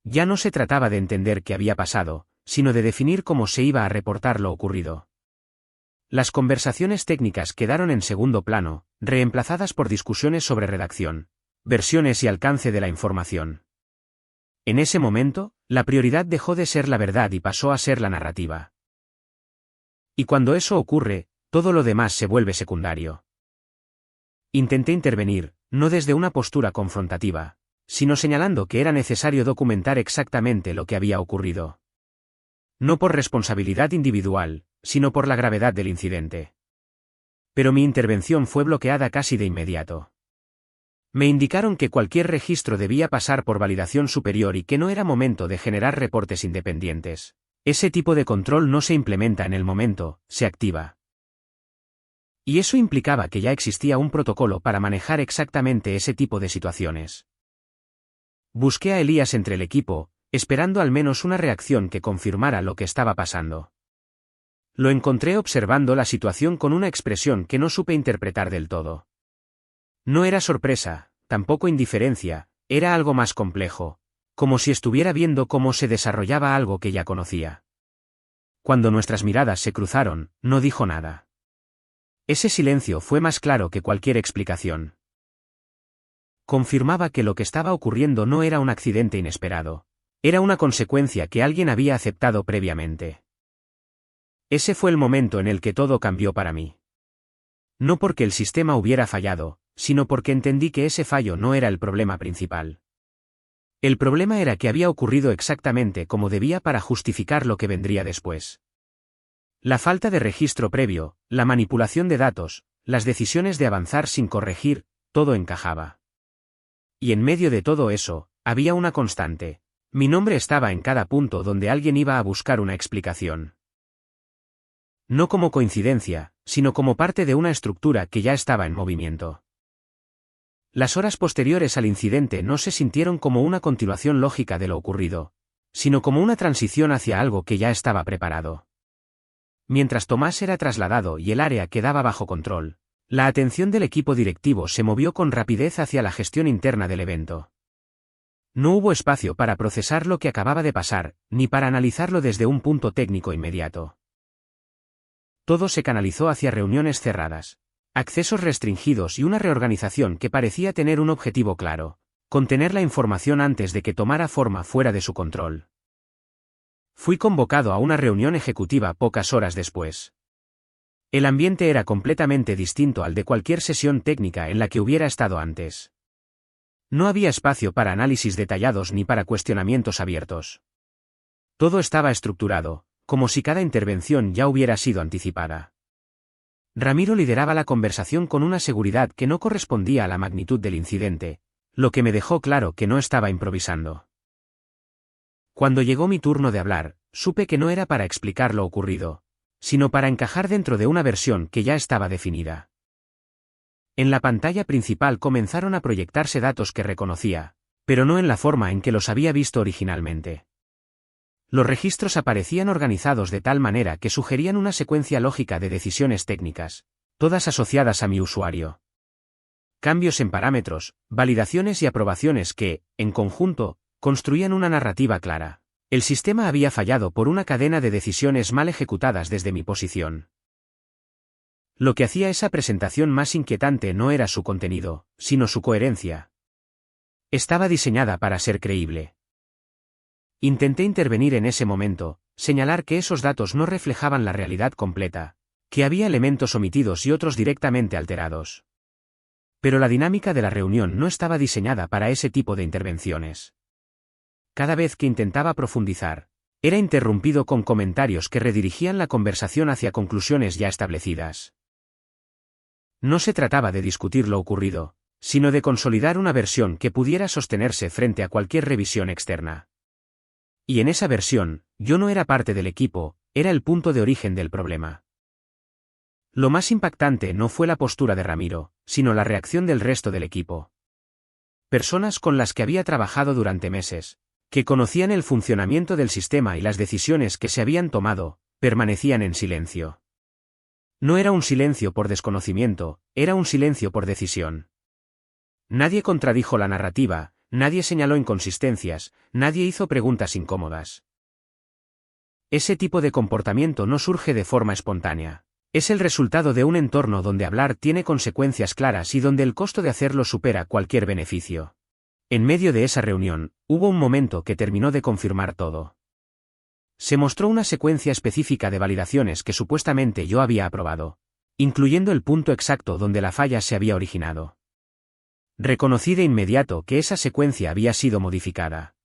Ya no se trataba de entender qué había pasado, sino de definir cómo se iba a reportar lo ocurrido. Las conversaciones técnicas quedaron en segundo plano, reemplazadas por discusiones sobre redacción, versiones y alcance de la información. En ese momento, la prioridad dejó de ser la verdad y pasó a ser la narrativa. Y cuando eso ocurre, todo lo demás se vuelve secundario. Intenté intervenir, no desde una postura confrontativa, sino señalando que era necesario documentar exactamente lo que había ocurrido. No por responsabilidad individual, sino por la gravedad del incidente. Pero mi intervención fue bloqueada casi de inmediato. Me indicaron que cualquier registro debía pasar por validación superior y que no era momento de generar reportes independientes. Ese tipo de control no se implementa en el momento, se activa. Y eso implicaba que ya existía un protocolo para manejar exactamente ese tipo de situaciones. Busqué a Elías entre el equipo, esperando al menos una reacción que confirmara lo que estaba pasando. Lo encontré observando la situación con una expresión que no supe interpretar del todo. No era sorpresa, tampoco indiferencia, era algo más complejo, como si estuviera viendo cómo se desarrollaba algo que ya conocía. Cuando nuestras miradas se cruzaron, no dijo nada. Ese silencio fue más claro que cualquier explicación. Confirmaba que lo que estaba ocurriendo no era un accidente inesperado, era una consecuencia que alguien había aceptado previamente. Ese fue el momento en el que todo cambió para mí. No porque el sistema hubiera fallado, sino porque entendí que ese fallo no era el problema principal. El problema era que había ocurrido exactamente como debía para justificar lo que vendría después. La falta de registro previo, la manipulación de datos, las decisiones de avanzar sin corregir, todo encajaba. Y en medio de todo eso, había una constante. Mi nombre estaba en cada punto donde alguien iba a buscar una explicación. No como coincidencia, sino como parte de una estructura que ya estaba en movimiento. Las horas posteriores al incidente no se sintieron como una continuación lógica de lo ocurrido, sino como una transición hacia algo que ya estaba preparado. Mientras Tomás era trasladado y el área quedaba bajo control, la atención del equipo directivo se movió con rapidez hacia la gestión interna del evento. No hubo espacio para procesar lo que acababa de pasar, ni para analizarlo desde un punto técnico inmediato. Todo se canalizó hacia reuniones cerradas, accesos restringidos y una reorganización que parecía tener un objetivo claro: contener la información antes de que tomara forma fuera de su control. Fui convocado a una reunión ejecutiva pocas horas después. El ambiente era completamente distinto al de cualquier sesión técnica en la que hubiera estado antes. No había espacio para análisis detallados ni para cuestionamientos abiertos. Todo estaba estructurado, como si cada intervención ya hubiera sido anticipada. Ramiro lideraba la conversación con una seguridad que no correspondía a la magnitud del incidente, lo que me dejó claro que no estaba improvisando. Cuando llegó mi turno de hablar, supe que no era para explicar lo ocurrido, sino para encajar dentro de una versión que ya estaba definida. En la pantalla principal comenzaron a proyectarse datos que reconocía, pero no en la forma en que los había visto originalmente. Los registros aparecían organizados de tal manera que sugerían una secuencia lógica de decisiones técnicas, todas asociadas a mi usuario. Cambios en parámetros, validaciones y aprobaciones que, en conjunto, construían una narrativa clara. El sistema había fallado por una cadena de decisiones mal ejecutadas desde mi posición. Lo que hacía esa presentación más inquietante no era su contenido, sino su coherencia. Estaba diseñada para ser creíble. Intenté intervenir en ese momento, señalar que esos datos no reflejaban la realidad completa, que había elementos omitidos y otros directamente alterados. Pero la dinámica de la reunión no estaba diseñada para ese tipo de intervenciones. Cada vez que intentaba profundizar, era interrumpido con comentarios que redirigían la conversación hacia conclusiones ya establecidas. No se trataba de discutir lo ocurrido, sino de consolidar una versión que pudiera sostenerse frente a cualquier revisión externa. Y en esa versión, yo no era parte del equipo, era el punto de origen del problema. Lo más impactante no fue la postura de Ramiro, sino la reacción del resto del equipo. Personas con las que había trabajado durante meses, que conocían el funcionamiento del sistema y las decisiones que se habían tomado, permanecían en silencio. No era un silencio por desconocimiento, era un silencio por decisión. Nadie contradijo la narrativa, nadie señaló inconsistencias, nadie hizo preguntas incómodas. Ese tipo de comportamiento no surge de forma espontánea. Es el resultado de un entorno donde hablar tiene consecuencias claras y donde el costo de hacerlo supera cualquier beneficio. En medio de esa reunión, hubo un momento que terminó de confirmar todo. Se mostró una secuencia específica de validaciones que supuestamente yo había aprobado, incluyendo el punto exacto donde la falla se había originado. Reconocí de inmediato que esa secuencia había sido modificada.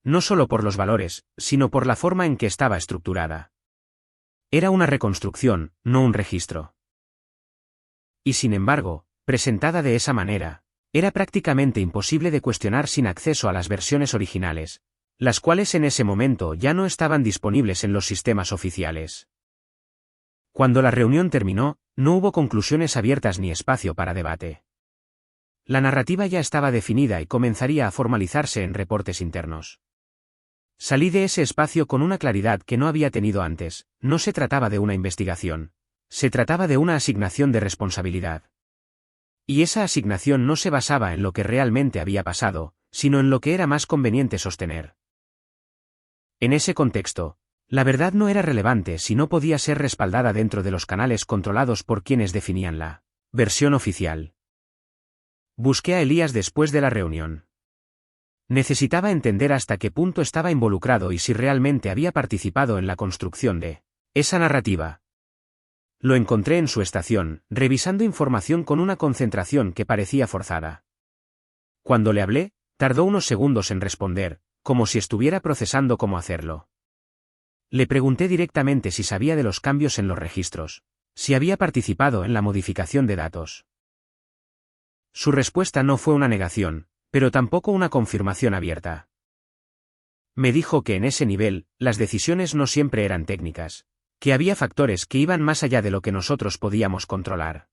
No solo por los valores, sino por la forma en que estaba estructurada. Era una reconstrucción, no un registro. Y sin embargo, presentada de esa manera, era prácticamente imposible de cuestionar sin acceso a las versiones originales, las cuales en ese momento ya no estaban disponibles en los sistemas oficiales. Cuando la reunión terminó, no hubo conclusiones abiertas ni espacio para debate. La narrativa ya estaba definida y comenzaría a formalizarse en reportes internos. Salí de ese espacio con una claridad que no había tenido antes: no se trataba de una investigación, se trataba de una asignación de responsabilidad. Y esa asignación no se basaba en lo que realmente había pasado, sino en lo que era más conveniente sostener. En ese contexto, la verdad no era relevante si no podía ser respaldada dentro de los canales controlados por quienes definían la versión oficial. Busqué a Elías después de la reunión. Necesitaba entender hasta qué punto estaba involucrado y si realmente había participado en la construcción de esa narrativa. Lo encontré en su estación, revisando información con una concentración que parecía forzada. Cuando le hablé, tardó unos segundos en responder, como si estuviera procesando cómo hacerlo. Le pregunté directamente si sabía de los cambios en los registros, si había participado en la modificación de datos. Su respuesta no fue una negación, pero tampoco una confirmación abierta. Me dijo que en ese nivel, las decisiones no siempre eran técnicas, que había factores que iban más allá de lo que nosotros podíamos controlar.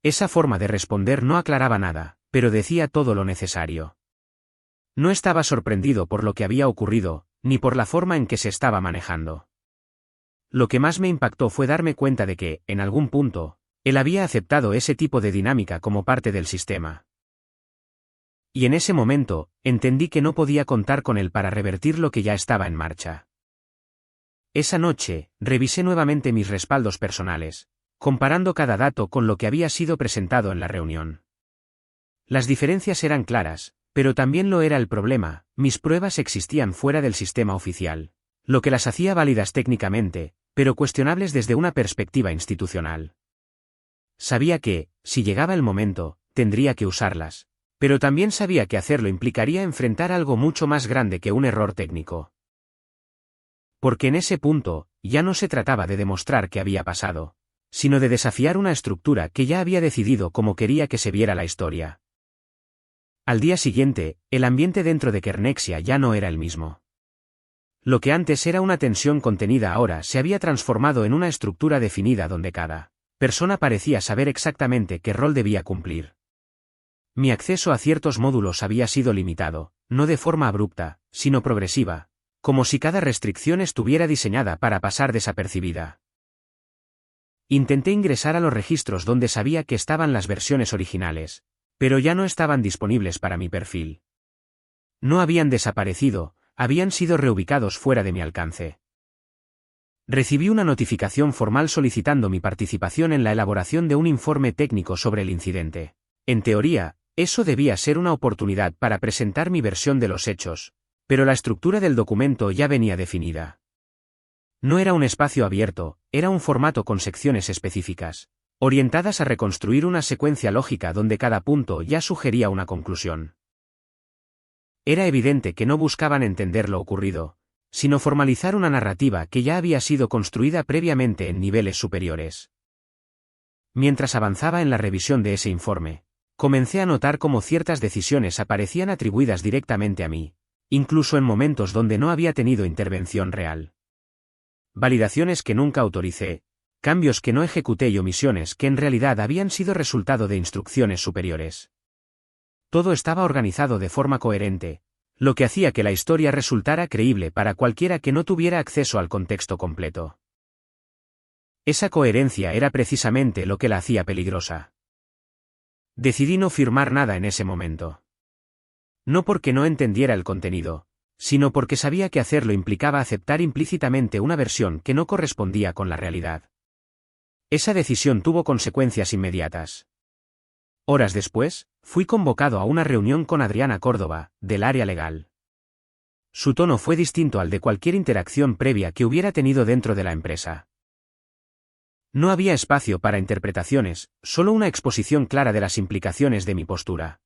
Esa forma de responder no aclaraba nada, pero decía todo lo necesario. No estaba sorprendido por lo que había ocurrido, ni por la forma en que se estaba manejando. Lo que más me impactó fue darme cuenta de que, en algún punto, él había aceptado ese tipo de dinámica como parte del sistema. Y en ese momento, entendí que no podía contar con él para revertir lo que ya estaba en marcha. Esa noche, revisé nuevamente mis respaldos personales, comparando cada dato con lo que había sido presentado en la reunión. Las diferencias eran claras, pero también lo era el problema: mis pruebas existían fuera del sistema oficial, lo que las hacía válidas técnicamente, pero cuestionables desde una perspectiva institucional. Sabía que, si llegaba el momento, tendría que usarlas, pero también sabía que hacerlo implicaría enfrentar algo mucho más grande que un error técnico. Porque en ese punto, ya no se trataba de demostrar qué había pasado, sino de desafiar una estructura que ya había decidido cómo quería que se viera la historia. Al día siguiente, el ambiente dentro de Kernexia ya no era el mismo. Lo que antes era una tensión contenida ahora se había transformado en una estructura definida donde cada persona parecía saber exactamente qué rol debía cumplir. Mi acceso a ciertos módulos había sido limitado, no de forma abrupta, sino progresiva, como si cada restricción estuviera diseñada para pasar desapercibida. Intenté ingresar a los registros donde sabía que estaban las versiones originales, pero ya no estaban disponibles para mi perfil. No habían desaparecido, habían sido reubicados fuera de mi alcance. Recibí una notificación formal solicitando mi participación en la elaboración de un informe técnico sobre el incidente. En teoría, eso debía ser una oportunidad para presentar mi versión de los hechos, pero la estructura del documento ya venía definida. No era un espacio abierto, era un formato con secciones específicas, orientadas a reconstruir una secuencia lógica donde cada punto ya sugería una conclusión. Era evidente que no buscaban entender lo ocurrido, sino formalizar una narrativa que ya había sido construida previamente en niveles superiores. Mientras avanzaba en la revisión de ese informe, comencé a notar cómo ciertas decisiones aparecían atribuidas directamente a mí, incluso en momentos donde no había tenido intervención real. Validaciones que nunca autoricé, cambios que no ejecuté y omisiones que en realidad habían sido resultado de instrucciones superiores. Todo estaba organizado de forma coherente, lo que hacía que la historia resultara creíble para cualquiera que no tuviera acceso al contexto completo. Esa coherencia era precisamente lo que la hacía peligrosa. Decidí no firmar nada en ese momento. No porque no entendiera el contenido, sino porque sabía que hacerlo implicaba aceptar implícitamente una versión que no correspondía con la realidad. Esa decisión tuvo consecuencias inmediatas. Horas después, fui convocado a una reunión con Adriana Córdoba, del área legal. Su tono fue distinto al de cualquier interacción previa que hubiera tenido dentro de la empresa. No había espacio para interpretaciones, solo una exposición clara de las implicaciones de mi postura.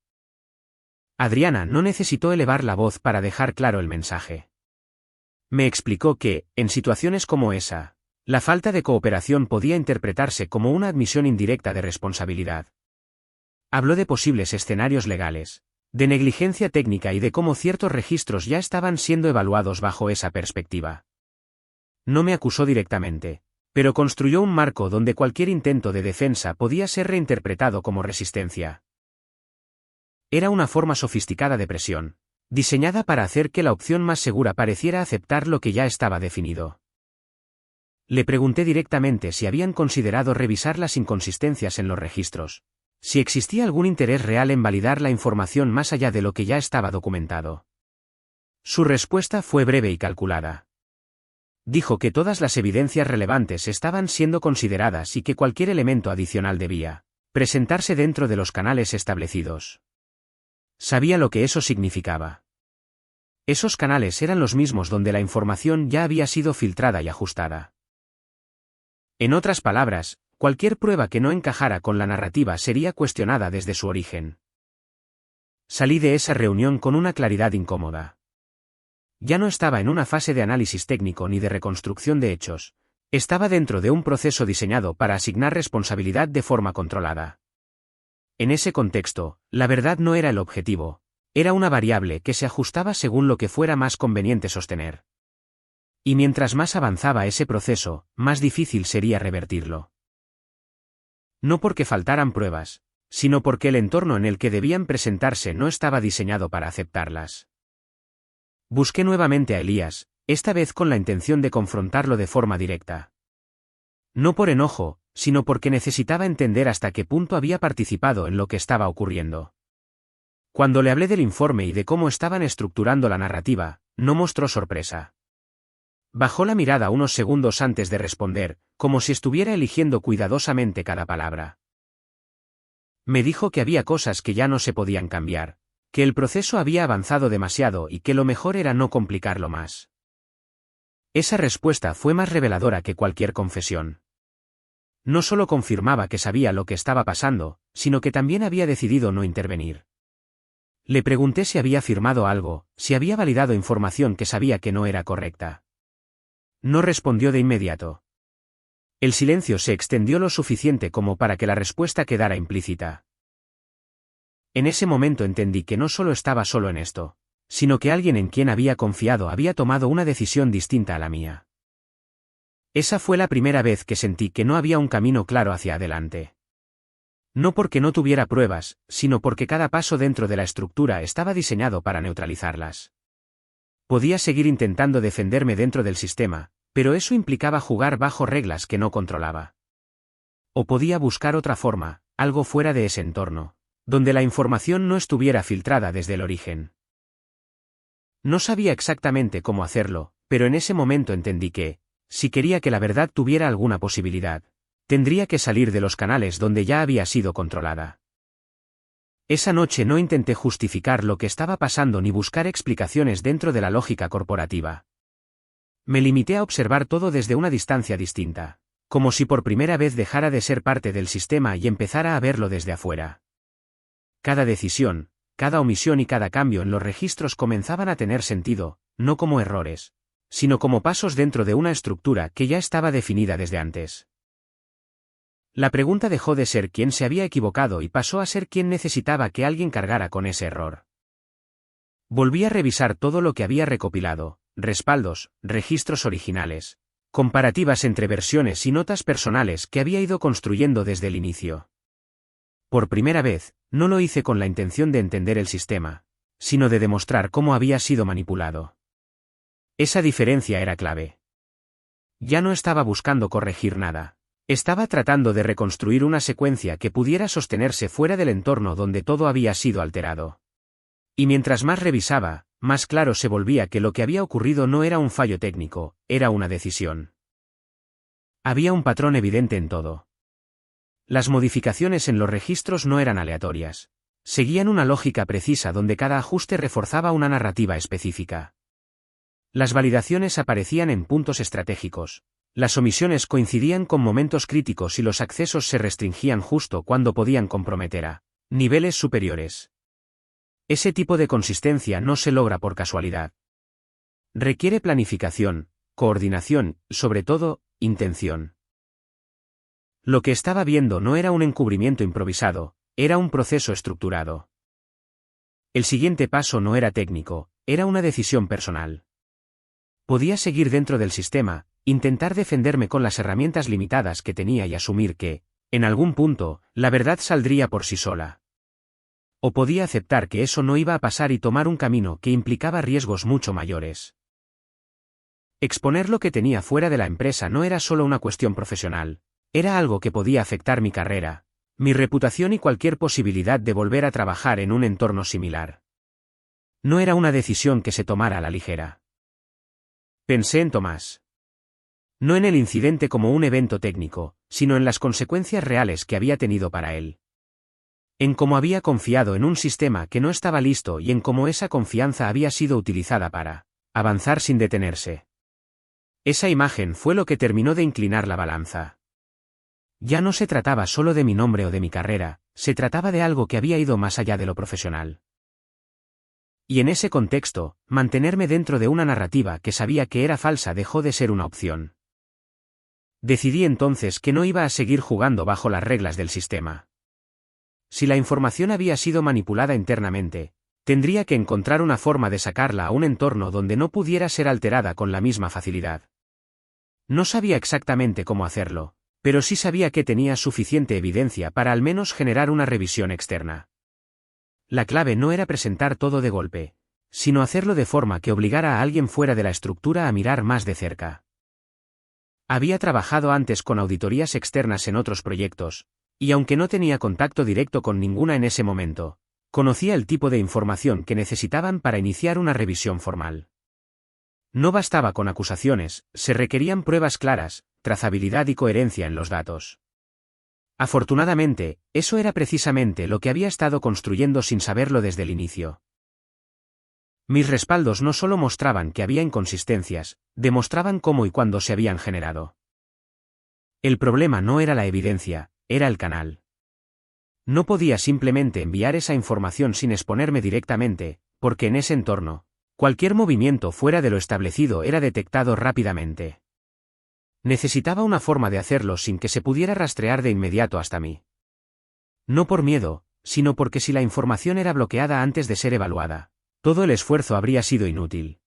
Adriana no necesitó elevar la voz para dejar claro el mensaje. Me explicó que, en situaciones como esa, la falta de cooperación podía interpretarse como una admisión indirecta de responsabilidad. Habló de posibles escenarios legales, de negligencia técnica y de cómo ciertos registros ya estaban siendo evaluados bajo esa perspectiva. No me acusó directamente, pero construyó un marco donde cualquier intento de defensa podía ser reinterpretado como resistencia. Era una forma sofisticada de presión, diseñada para hacer que la opción más segura pareciera aceptar lo que ya estaba definido. Le pregunté directamente si habían considerado revisar las inconsistencias en los registros, si existía algún interés real en validar la información más allá de lo que ya estaba documentado. Su respuesta fue breve y calculada. Dijo que todas las evidencias relevantes estaban siendo consideradas y que cualquier elemento adicional debía presentarse dentro de los canales establecidos. Sabía lo que eso significaba. Esos canales eran los mismos donde la información ya había sido filtrada y ajustada. En otras palabras, cualquier prueba que no encajara con la narrativa sería cuestionada desde su origen. Salí de esa reunión con una claridad incómoda. Ya no estaba en una fase de análisis técnico ni de reconstrucción de hechos, estaba dentro de un proceso diseñado para asignar responsabilidad de forma controlada. En ese contexto, la verdad no era el objetivo, Era una variable que se ajustaba según lo que fuera más conveniente sostener. Y mientras más avanzaba ese proceso, más difícil sería revertirlo. No porque faltaran pruebas, sino porque el entorno en el que debían presentarse no estaba diseñado para aceptarlas. Busqué nuevamente a Elías, esta vez con la intención de confrontarlo de forma directa. No por enojo, sino porque necesitaba entender hasta qué punto había participado en lo que estaba ocurriendo. Cuando le hablé del informe y de cómo estaban estructurando la narrativa, no mostró sorpresa. Bajó la mirada unos segundos antes de responder, como si estuviera eligiendo cuidadosamente cada palabra. Me dijo que había cosas que ya no se podían cambiar, que el proceso había avanzado demasiado y que lo mejor era no complicarlo más. Esa respuesta fue más reveladora que cualquier confesión. No solo confirmaba que sabía lo que estaba pasando, sino que también había decidido no intervenir. Le pregunté si había firmado algo, si había validado información que sabía que no era correcta. No respondió de inmediato. El silencio se extendió lo suficiente como para que la respuesta quedara implícita. En ese momento entendí que no solo estaba solo en esto, sino que alguien en quien había confiado había tomado una decisión distinta a la mía. Esa fue la primera vez que sentí que no había un camino claro hacia adelante. No porque no tuviera pruebas, sino porque cada paso dentro de la estructura estaba diseñado para neutralizarlas. Podía seguir intentando defenderme dentro del sistema, pero eso implicaba jugar bajo reglas que no controlaba. O podía buscar otra forma, algo fuera de ese entorno, donde la información no estuviera filtrada desde el origen. No sabía exactamente cómo hacerlo, pero en ese momento entendí que, si quería que la verdad tuviera alguna posibilidad, tendría que salir de los canales donde ya había sido controlada. Esa noche no intenté justificar lo que estaba pasando ni buscar explicaciones dentro de la lógica corporativa. Me limité a observar todo desde una distancia distinta, como si por primera vez dejara de ser parte del sistema y empezara a verlo desde afuera. Cada decisión, cada omisión y cada cambio en los registros comenzaban a tener sentido, no como errores, sino como pasos dentro de una estructura que ya estaba definida desde antes. La pregunta dejó de ser quién se había equivocado y pasó a ser quién necesitaba que alguien cargara con ese error. Volví a revisar todo lo que había recopilado, respaldos, registros originales, comparativas entre versiones y notas personales que había ido construyendo desde el inicio. Por primera vez, no lo hice con la intención de entender el sistema, sino de demostrar cómo había sido manipulado. Esa diferencia era clave. Ya no estaba buscando corregir nada. Estaba tratando de reconstruir una secuencia que pudiera sostenerse fuera del entorno donde todo había sido alterado. Y mientras más revisaba, más claro se volvía que lo que había ocurrido no era un fallo técnico, era una decisión. Había un patrón evidente en todo. Las modificaciones en los registros no eran aleatorias. Seguían una lógica precisa donde cada ajuste reforzaba una narrativa específica. Las validaciones aparecían en puntos estratégicos. Las omisiones coincidían con momentos críticos y los accesos se restringían justo cuando podían comprometer a niveles superiores. Ese tipo de consistencia no se logra por casualidad. Requiere planificación, coordinación y, sobre todo, intención. Lo que estaba viendo no era un encubrimiento improvisado, era un proceso estructurado. El siguiente paso no era técnico, era una decisión personal. Podía seguir dentro del sistema, intentar defenderme con las herramientas limitadas que tenía y asumir que, en algún punto, la verdad saldría por sí sola. O podía aceptar que eso no iba a pasar y tomar un camino que implicaba riesgos mucho mayores. Exponer lo que tenía fuera de la empresa no era solo una cuestión profesional, era algo que podía afectar mi carrera, mi reputación y cualquier posibilidad de volver a trabajar en un entorno similar. No era una decisión que se tomara a la ligera. Pensé en Tomás. No en el incidente como un evento técnico, sino en las consecuencias reales que había tenido para él. En cómo había confiado en un sistema que no estaba listo y en cómo esa confianza había sido utilizada para avanzar sin detenerse. Esa imagen fue lo que terminó de inclinar la balanza. Ya no se trataba solo de mi nombre o de mi carrera, se trataba de algo que había ido más allá de lo profesional. Y en ese contexto, mantenerme dentro de una narrativa que sabía que era falsa dejó de ser una opción. Decidí entonces que no iba a seguir jugando bajo las reglas del sistema. Si la información había sido manipulada internamente, Tendría que encontrar una forma de sacarla a un entorno donde no pudiera ser alterada con la misma facilidad. No sabía exactamente cómo hacerlo, pero sí sabía que tenía suficiente evidencia para al menos generar una revisión externa. La clave no era presentar todo de golpe, sino hacerlo de forma que obligara a alguien fuera de la estructura a mirar más de cerca. Había trabajado antes con auditorías externas en otros proyectos, y aunque no tenía contacto directo con ninguna en ese momento, conocía el tipo de información que necesitaban para iniciar una revisión formal. No bastaba con acusaciones, se requerían pruebas claras, trazabilidad y coherencia en los datos. Afortunadamente, eso era precisamente lo que había estado construyendo sin saberlo desde el inicio. Mis respaldos no solo mostraban que había inconsistencias, demostraban cómo y cuándo se habían generado. El problema no era la evidencia, era el canal. No podía simplemente enviar esa información sin exponerme directamente, porque en ese entorno, cualquier movimiento fuera de lo establecido era detectado rápidamente. Necesitaba una forma de hacerlo sin que se pudiera rastrear de inmediato hasta mí. No por miedo, sino porque si la información era bloqueada antes de ser evaluada, todo el esfuerzo habría sido inútil.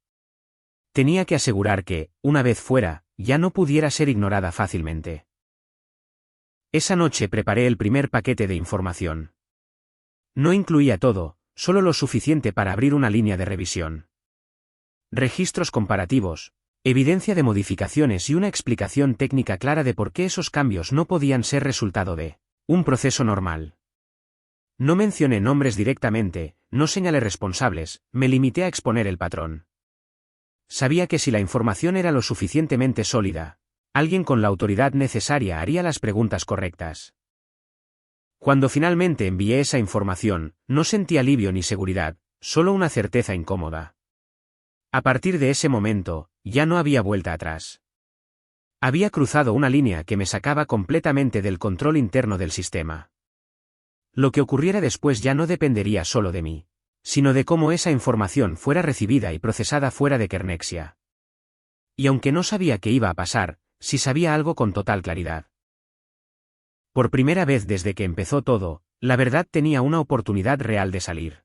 Tenía que asegurar que, una vez fuera, ya no pudiera ser ignorada fácilmente. Esa noche preparé el primer paquete de información. No incluía todo, solo lo suficiente para abrir una línea de revisión. Registros comparativos, evidencia de modificaciones y una explicación técnica clara de por qué esos cambios no podían ser resultado de un proceso normal. No mencioné nombres directamente, no señalé responsables, me limité a exponer el patrón. Sabía que si la información era lo suficientemente sólida, alguien con la autoridad necesaria haría las preguntas correctas. Cuando finalmente envié esa información, no sentí alivio ni seguridad, solo una certeza incómoda. A partir de ese momento, ya no había vuelta atrás. Había cruzado una línea que me sacaba completamente del control interno del sistema. Lo que ocurriera después ya no dependería solo de mí, sino de cómo esa información fuera recibida y procesada fuera de Kernexia. Y aunque no sabía qué iba a pasar, sí sabía algo con total claridad. Por primera vez desde que empezó todo, la verdad tenía una oportunidad real de salir.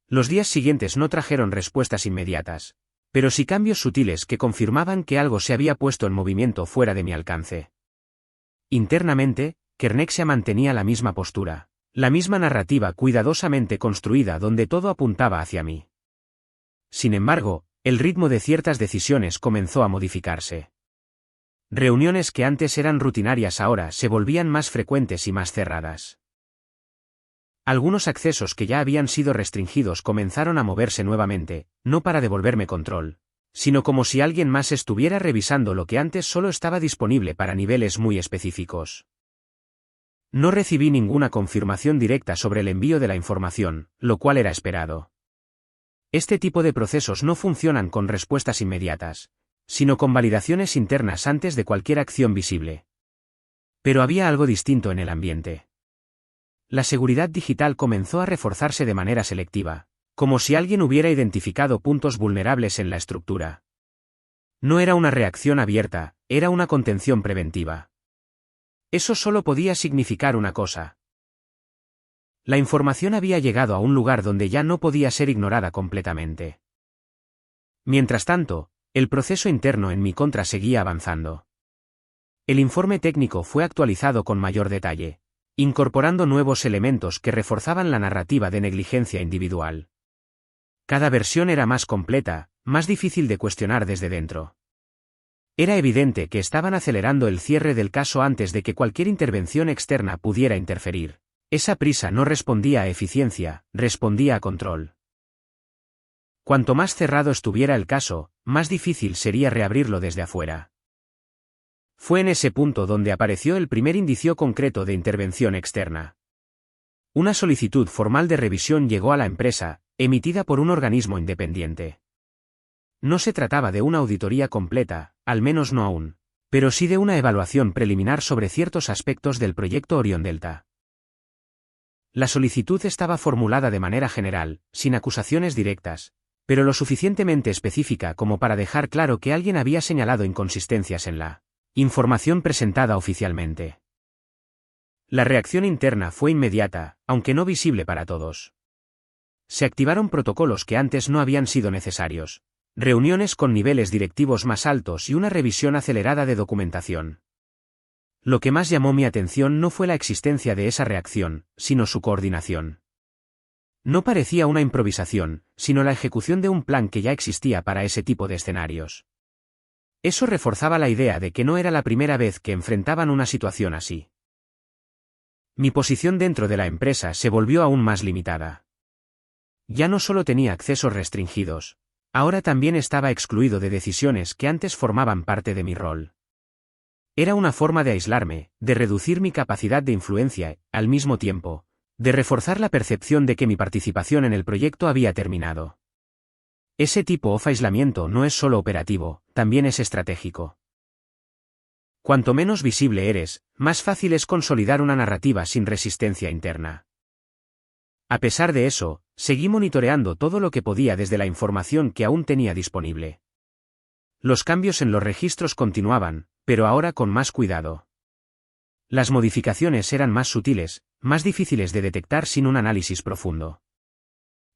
Los días siguientes no trajeron respuestas inmediatas, pero sí cambios sutiles que confirmaban que algo se había puesto en movimiento fuera de mi alcance. Internamente, Kernexia mantenía la misma postura, la misma narrativa cuidadosamente construida donde todo apuntaba hacia mí. Sin embargo, el ritmo de ciertas decisiones comenzó a modificarse. Reuniones que antes eran rutinarias ahora se volvían más frecuentes y más cerradas. Algunos accesos que ya habían sido restringidos comenzaron a moverse nuevamente, no para devolverme control, sino como si alguien más estuviera revisando lo que antes solo estaba disponible para niveles muy específicos. No recibí ninguna confirmación directa sobre el envío de la información, lo cual era esperado. Este tipo de procesos no funcionan con respuestas inmediatas, sino con validaciones internas antes de cualquier acción visible. Pero había algo distinto en el ambiente. La seguridad digital comenzó a reforzarse de manera selectiva, como si alguien hubiera identificado puntos vulnerables en la estructura. No era una reacción abierta, era una contención preventiva. Eso solo podía significar una cosa. La información había llegado a un lugar donde ya no podía ser ignorada completamente. Mientras tanto, el proceso interno en mi contra seguía avanzando. El informe técnico fue actualizado con mayor detalle, incorporando nuevos elementos que reforzaban la narrativa de negligencia individual. Cada versión era más completa, más difícil de cuestionar desde dentro. Era evidente que estaban acelerando el cierre del caso antes de que cualquier intervención externa pudiera interferir. Esa prisa no respondía a eficiencia, respondía a control. Cuanto más cerrado estuviera el caso, más difícil sería reabrirlo desde afuera. Fue en ese punto donde apareció el primer indicio concreto de intervención externa. Una solicitud formal de revisión llegó a la empresa, emitida por un organismo independiente. No se trataba de una auditoría completa, al menos no aún, pero sí de una evaluación preliminar sobre ciertos aspectos del proyecto Orion Delta. La solicitud estaba formulada de manera general, sin acusaciones directas, pero lo suficientemente específica como para dejar claro que alguien había señalado inconsistencias en la información presentada oficialmente. La reacción interna fue inmediata, aunque no visible para todos. Se activaron protocolos que antes no habían sido necesarios. Reuniones con niveles directivos más altos y una revisión acelerada de documentación. Lo que más llamó mi atención no fue la existencia de esa reacción, sino su coordinación. No parecía una improvisación, sino la ejecución de un plan que ya existía para ese tipo de escenarios. Eso reforzaba la idea de que no era la primera vez que enfrentaban una situación así. Mi posición dentro de la empresa se volvió aún más limitada. Ya no solo tenía accesos restringidos, ahora también estaba excluido de decisiones que antes formaban parte de mi rol. Era una forma de aislarme, de reducir mi capacidad de influencia, al mismo tiempo, de reforzar la percepción de que mi participación en el proyecto había terminado. Ese tipo de aislamiento no es solo operativo, también es estratégico. Cuanto menos visible eres, más fácil es consolidar una narrativa sin resistencia interna. A pesar de eso, seguí monitoreando todo lo que podía desde la información que aún tenía disponible. Los cambios en los registros continuaban, pero ahora con más cuidado. Las modificaciones eran más sutiles, más difíciles de detectar sin un análisis profundo.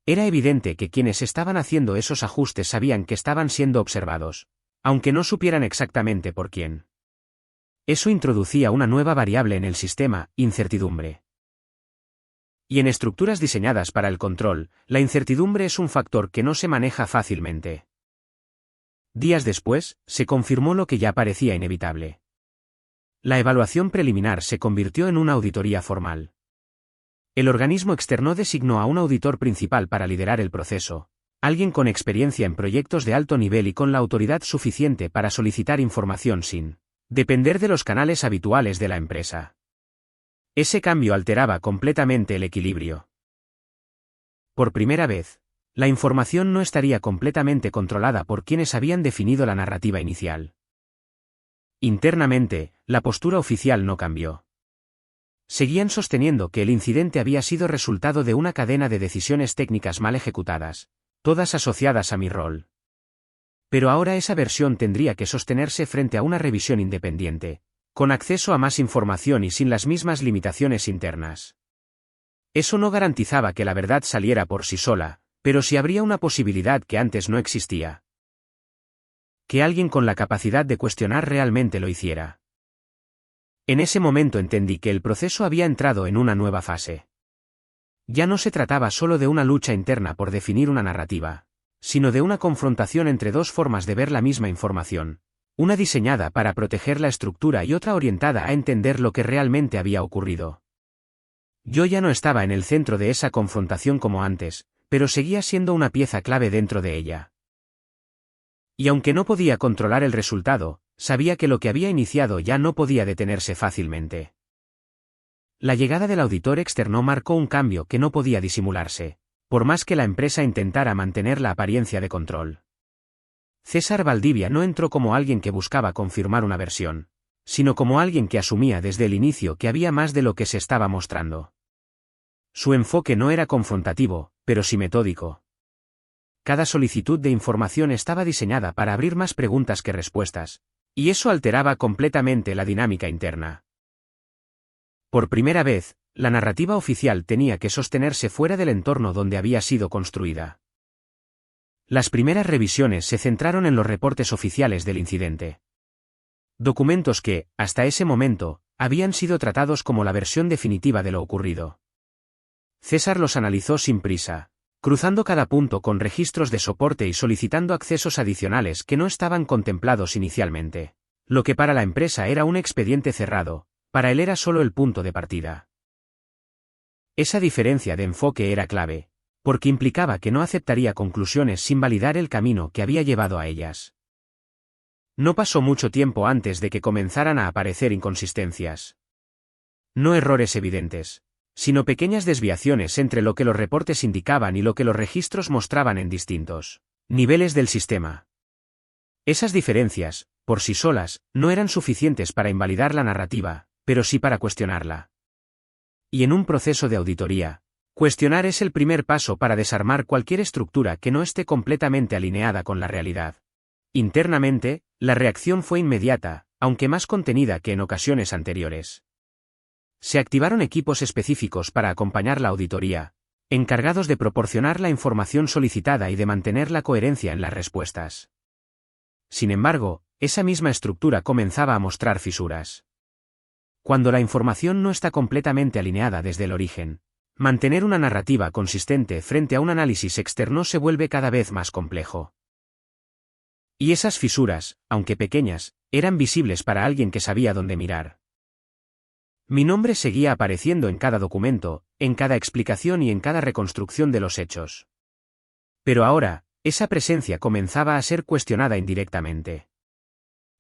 Era evidente que quienes estaban haciendo esos ajustes sabían que estaban siendo observados, aunque no supieran exactamente por quién. Eso introducía una nueva variable en el sistema, incertidumbre. Y en estructuras diseñadas para el control, la incertidumbre es un factor que no se maneja fácilmente. Días después, se confirmó lo que ya parecía inevitable. La evaluación preliminar se convirtió en una auditoría formal. El organismo externo designó a un auditor principal para liderar el proceso, alguien con experiencia en proyectos de alto nivel y con la autoridad suficiente para solicitar información sin depender de los canales habituales de la empresa. Ese cambio alteraba completamente el equilibrio. Por primera vez, la información no estaría completamente controlada por quienes habían definido la narrativa inicial. Internamente, la postura oficial no cambió. Seguían sosteniendo que el incidente había sido resultado de una cadena de decisiones técnicas mal ejecutadas, todas asociadas a mi rol. Pero ahora esa versión tendría que sostenerse frente a una revisión independiente, con acceso a más información y sin las mismas limitaciones internas. Eso no garantizaba que la verdad saliera por sí sola, pero sí habría una posibilidad que antes no existía. Que alguien con la capacidad de cuestionar realmente lo hiciera. En ese momento entendí que el proceso había entrado en una nueva fase. Ya no se trataba solo de una lucha interna por definir una narrativa, sino de una confrontación entre dos formas de ver la misma información, una diseñada para proteger la estructura y otra orientada a entender lo que realmente había ocurrido. Yo ya no estaba en el centro de esa confrontación como antes, pero seguía siendo una pieza clave dentro de ella. Y aunque no podía controlar el resultado, sabía que lo que había iniciado ya no podía detenerse fácilmente. La llegada del auditor externo marcó un cambio que no podía disimularse, por más que la empresa intentara mantener la apariencia de control. César Valdivia no entró como alguien que buscaba confirmar una versión, sino como alguien que asumía desde el inicio que había más de lo que se estaba mostrando. Su enfoque no era confrontativo, pero sí metódico. Cada solicitud de información estaba diseñada para abrir más preguntas que respuestas, y eso alteraba completamente la dinámica interna. Por primera vez, la narrativa oficial tenía que sostenerse fuera del entorno donde había sido construida. Las primeras revisiones se centraron en los reportes oficiales del incidente. Documentos que, hasta ese momento, habían sido tratados como la versión definitiva de lo ocurrido. César los analizó sin prisa, cruzando cada punto con registros de soporte y solicitando accesos adicionales que no estaban contemplados inicialmente. Lo que para la empresa era un expediente cerrado, para él era solo el punto de partida. Esa diferencia de enfoque era clave, porque implicaba que no aceptaría conclusiones sin validar el camino que había llevado a ellas. No pasó mucho tiempo antes de que comenzaran a aparecer inconsistencias. No errores evidentes, sino pequeñas desviaciones entre lo que los reportes indicaban y lo que los registros mostraban en distintos niveles del sistema. Esas diferencias, por sí solas, no eran suficientes para invalidar la narrativa, pero sí para cuestionarla. Y en un proceso de auditoría, cuestionar es el primer paso para desarmar cualquier estructura que no esté completamente alineada con la realidad. Internamente, la reacción fue inmediata, aunque más contenida que en ocasiones anteriores. Se activaron equipos específicos para acompañar la auditoría, encargados de proporcionar la información solicitada y de mantener la coherencia en las respuestas. Sin embargo, esa misma estructura comenzaba a mostrar fisuras. Cuando la información no está completamente alineada desde el origen, mantener una narrativa consistente frente a un análisis externo se vuelve cada vez más complejo. Y esas fisuras, aunque pequeñas, eran visibles para alguien que sabía dónde mirar. Mi nombre seguía apareciendo en cada documento, en cada explicación y en cada reconstrucción de los hechos. Pero ahora, esa presencia comenzaba a ser cuestionada indirectamente.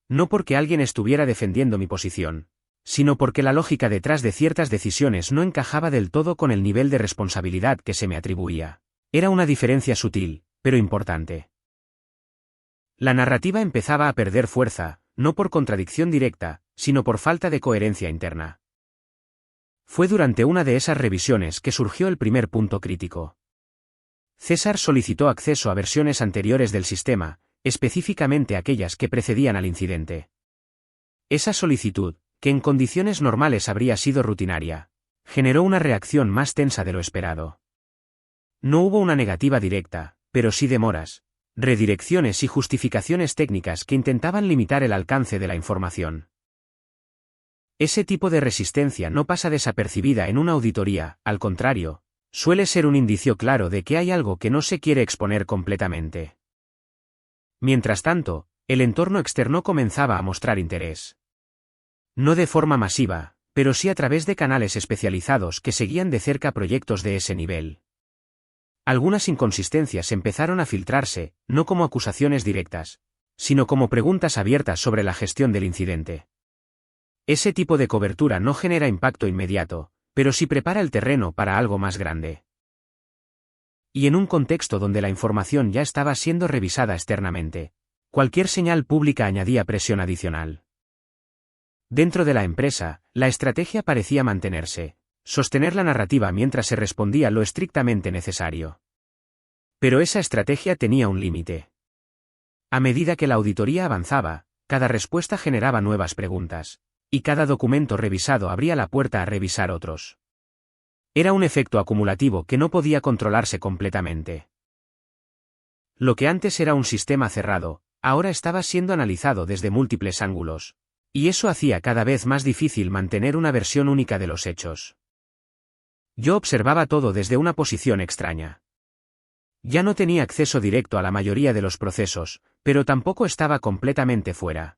No porque alguien estuviera defendiendo mi posición, sino porque la lógica detrás de ciertas decisiones no encajaba del todo con el nivel de responsabilidad que se me atribuía. Era una diferencia sutil, pero importante. La narrativa empezaba a perder fuerza, no por contradicción directa, sino por falta de coherencia interna. Fue durante una de esas revisiones que surgió el primer punto crítico. César solicitó acceso a versiones anteriores del sistema, específicamente aquellas que precedían al incidente. Esa solicitud, que en condiciones normales habría sido rutinaria, generó una reacción más tensa de lo esperado. No hubo una negativa directa, pero sí demoras, redirecciones y justificaciones técnicas que intentaban limitar el alcance de la información. Ese tipo de resistencia no pasa desapercibida en una auditoría, al contrario, suele ser un indicio claro de que hay algo que no se quiere exponer completamente. Mientras tanto, el entorno externo comenzaba a mostrar interés. No de forma masiva, pero sí a través de canales especializados que seguían de cerca proyectos de ese nivel. Algunas inconsistencias empezaron a filtrarse, no como acusaciones directas, sino como preguntas abiertas sobre la gestión del incidente. Ese tipo de cobertura no genera impacto inmediato, pero sí prepara el terreno para algo más grande. Y en un contexto donde la información ya estaba siendo revisada externamente, cualquier señal pública añadía presión adicional. Dentro de la empresa, la estrategia parecía mantenerse, sostener la narrativa mientras se respondía lo estrictamente necesario. Pero esa estrategia tenía un límite. A medida que la auditoría avanzaba, cada respuesta generaba nuevas preguntas, y cada documento revisado abría la puerta a revisar otros. Era un efecto acumulativo que no podía controlarse completamente. Lo que antes era un sistema cerrado, ahora estaba siendo analizado desde múltiples ángulos, y eso hacía cada vez más difícil mantener una versión única de los hechos. Yo observaba todo desde una posición extraña. Ya no tenía acceso directo a la mayoría de los procesos, pero tampoco estaba completamente fuera.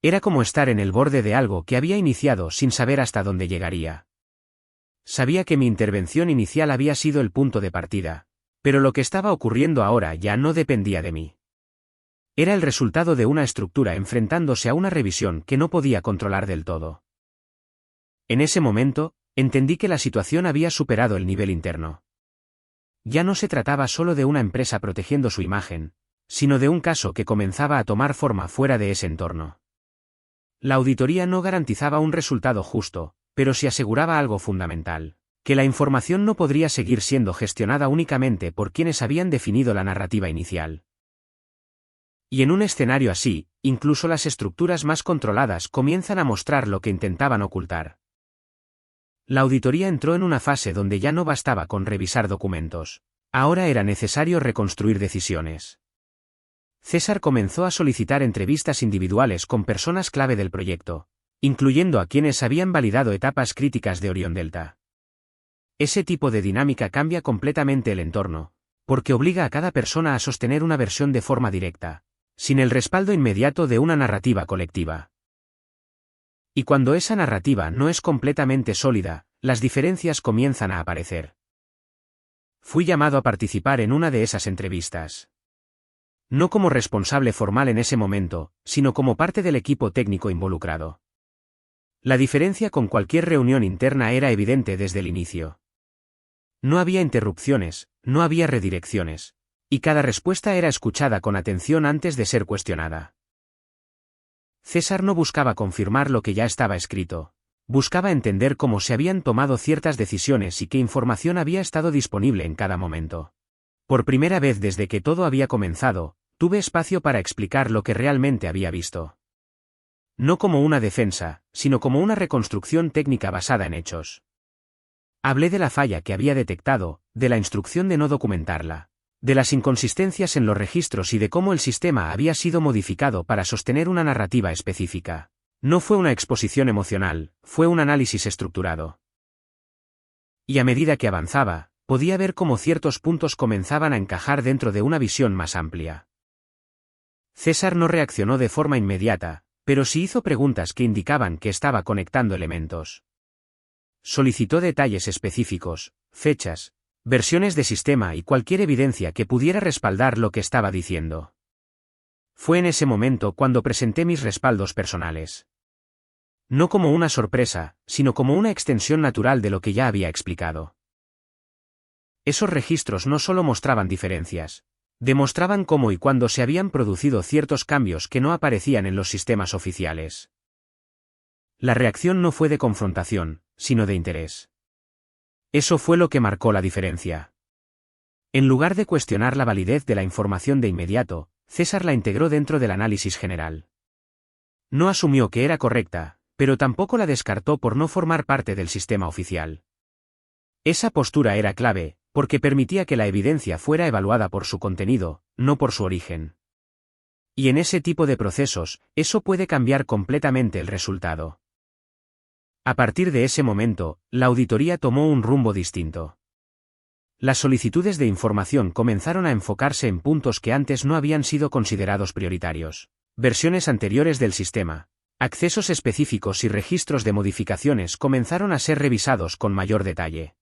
Era como estar en el borde de algo que había iniciado sin saber hasta dónde llegaría. Sabía que mi intervención inicial había sido el punto de partida, pero lo que estaba ocurriendo ahora ya no dependía de mí. Era el resultado de una estructura enfrentándose a una revisión que no podía controlar del todo. En ese momento, entendí que la situación había superado el nivel interno. Ya no se trataba solo de una empresa protegiendo su imagen, sino de un caso que comenzaba a tomar forma fuera de ese entorno. La auditoría no garantizaba un resultado justo, pero sí aseguraba algo fundamental, que la información no podría seguir siendo gestionada únicamente por quienes habían definido la narrativa inicial. Y en un escenario así, incluso las estructuras más controladas comienzan a mostrar lo que intentaban ocultar. La auditoría entró en una fase donde ya no bastaba con revisar documentos. Ahora era necesario reconstruir decisiones. César comenzó a solicitar entrevistas individuales con personas clave del proyecto, incluyendo a quienes habían validado etapas críticas de Orión Delta. Ese tipo de dinámica cambia completamente el entorno, porque obliga a cada persona a sostener una versión de forma directa, sin el respaldo inmediato de una narrativa colectiva. Y cuando esa narrativa no es completamente sólida, las diferencias comienzan a aparecer. Fui llamado a participar en una de esas entrevistas. No como responsable formal en ese momento, sino como parte del equipo técnico involucrado. La diferencia con cualquier reunión interna era evidente desde el inicio. No había interrupciones, no había redirecciones, y cada respuesta era escuchada con atención antes de ser cuestionada. César no buscaba confirmar lo que ya estaba escrito, buscaba entender cómo se habían tomado ciertas decisiones y qué información había estado disponible en cada momento. Por primera vez desde que todo había comenzado, tuve espacio para explicar lo que realmente había visto. No como una defensa, sino como una reconstrucción técnica basada en hechos. Hablé de la falla que había detectado, de la instrucción de no documentarla, de las inconsistencias en los registros y de cómo el sistema había sido modificado para sostener una narrativa específica. No fue una exposición emocional, fue un análisis estructurado. Y a medida que avanzaba, podía ver cómo ciertos puntos comenzaban a encajar dentro de una visión más amplia. César no reaccionó de forma inmediata, pero sí hizo preguntas que indicaban que estaba conectando elementos. Solicitó detalles específicos, fechas, versiones de sistema y cualquier evidencia que pudiera respaldar lo que estaba diciendo. Fue en ese momento cuando presenté mis respaldos personales. No como una sorpresa, sino como una extensión natural de lo que ya había explicado. Esos registros no solo mostraban diferencias, demostraban cómo y cuándo se habían producido ciertos cambios que no aparecían en los sistemas oficiales. La reacción no fue de confrontación, sino de interés. Eso fue lo que marcó la diferencia. En lugar de cuestionar la validez de la información de inmediato, César la integró dentro del análisis general. No asumió que era correcta, pero tampoco la descartó por no formar parte del sistema oficial. Esa postura era clave, porque permitía que la evidencia fuera evaluada por su contenido, no por su origen. Y en ese tipo de procesos, eso puede cambiar completamente el resultado. A partir de ese momento, la auditoría tomó un rumbo distinto. Las solicitudes de información comenzaron a enfocarse en puntos que antes no habían sido considerados prioritarios. Versiones anteriores del sistema, accesos específicos y registros de modificaciones comenzaron a ser revisados con mayor detalle.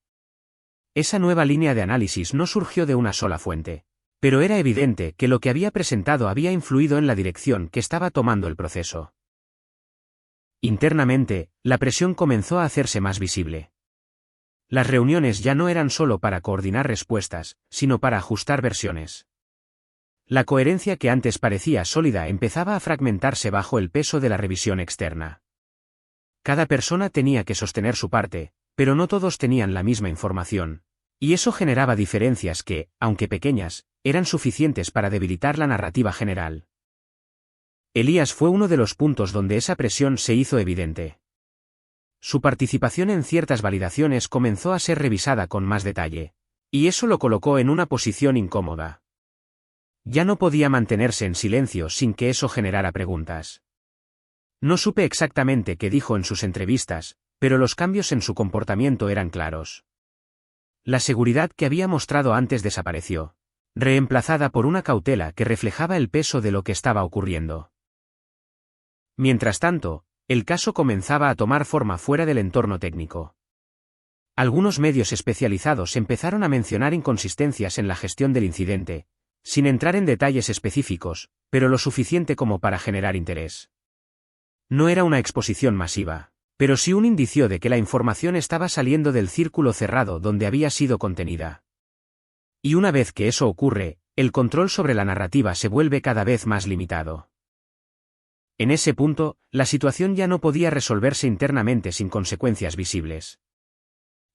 Esa nueva línea de análisis no surgió de una sola fuente, pero era evidente que lo que había presentado había influido en la dirección que estaba tomando el proceso. Internamente, la presión comenzó a hacerse más visible. Las reuniones ya no eran solo para coordinar respuestas, sino para ajustar versiones. La coherencia que antes parecía sólida empezaba a fragmentarse bajo el peso de la revisión externa. Cada persona tenía que sostener su parte, pero no todos tenían la misma información, y eso generaba diferencias que, aunque pequeñas, eran suficientes para debilitar la narrativa general. Elías fue uno de los puntos donde esa presión se hizo evidente. Su participación en ciertas validaciones comenzó a ser revisada con más detalle, y eso lo colocó en una posición incómoda. Ya no podía mantenerse en silencio sin que eso generara preguntas. No supe exactamente qué dijo en sus entrevistas, pero los cambios en su comportamiento eran claros. La seguridad que había mostrado antes desapareció, reemplazada por una cautela que reflejaba el peso de lo que estaba ocurriendo. Mientras tanto, el caso comenzaba a tomar forma fuera del entorno técnico. Algunos medios especializados empezaron a mencionar inconsistencias en la gestión del incidente, sin entrar en detalles específicos, pero lo suficiente como para generar interés. No era una exposición masiva, pero sí un indicio de que la información estaba saliendo del círculo cerrado donde había sido contenida. Y una vez que eso ocurre, el control sobre la narrativa se vuelve cada vez más limitado. En ese punto, la situación ya no podía resolverse internamente sin consecuencias visibles.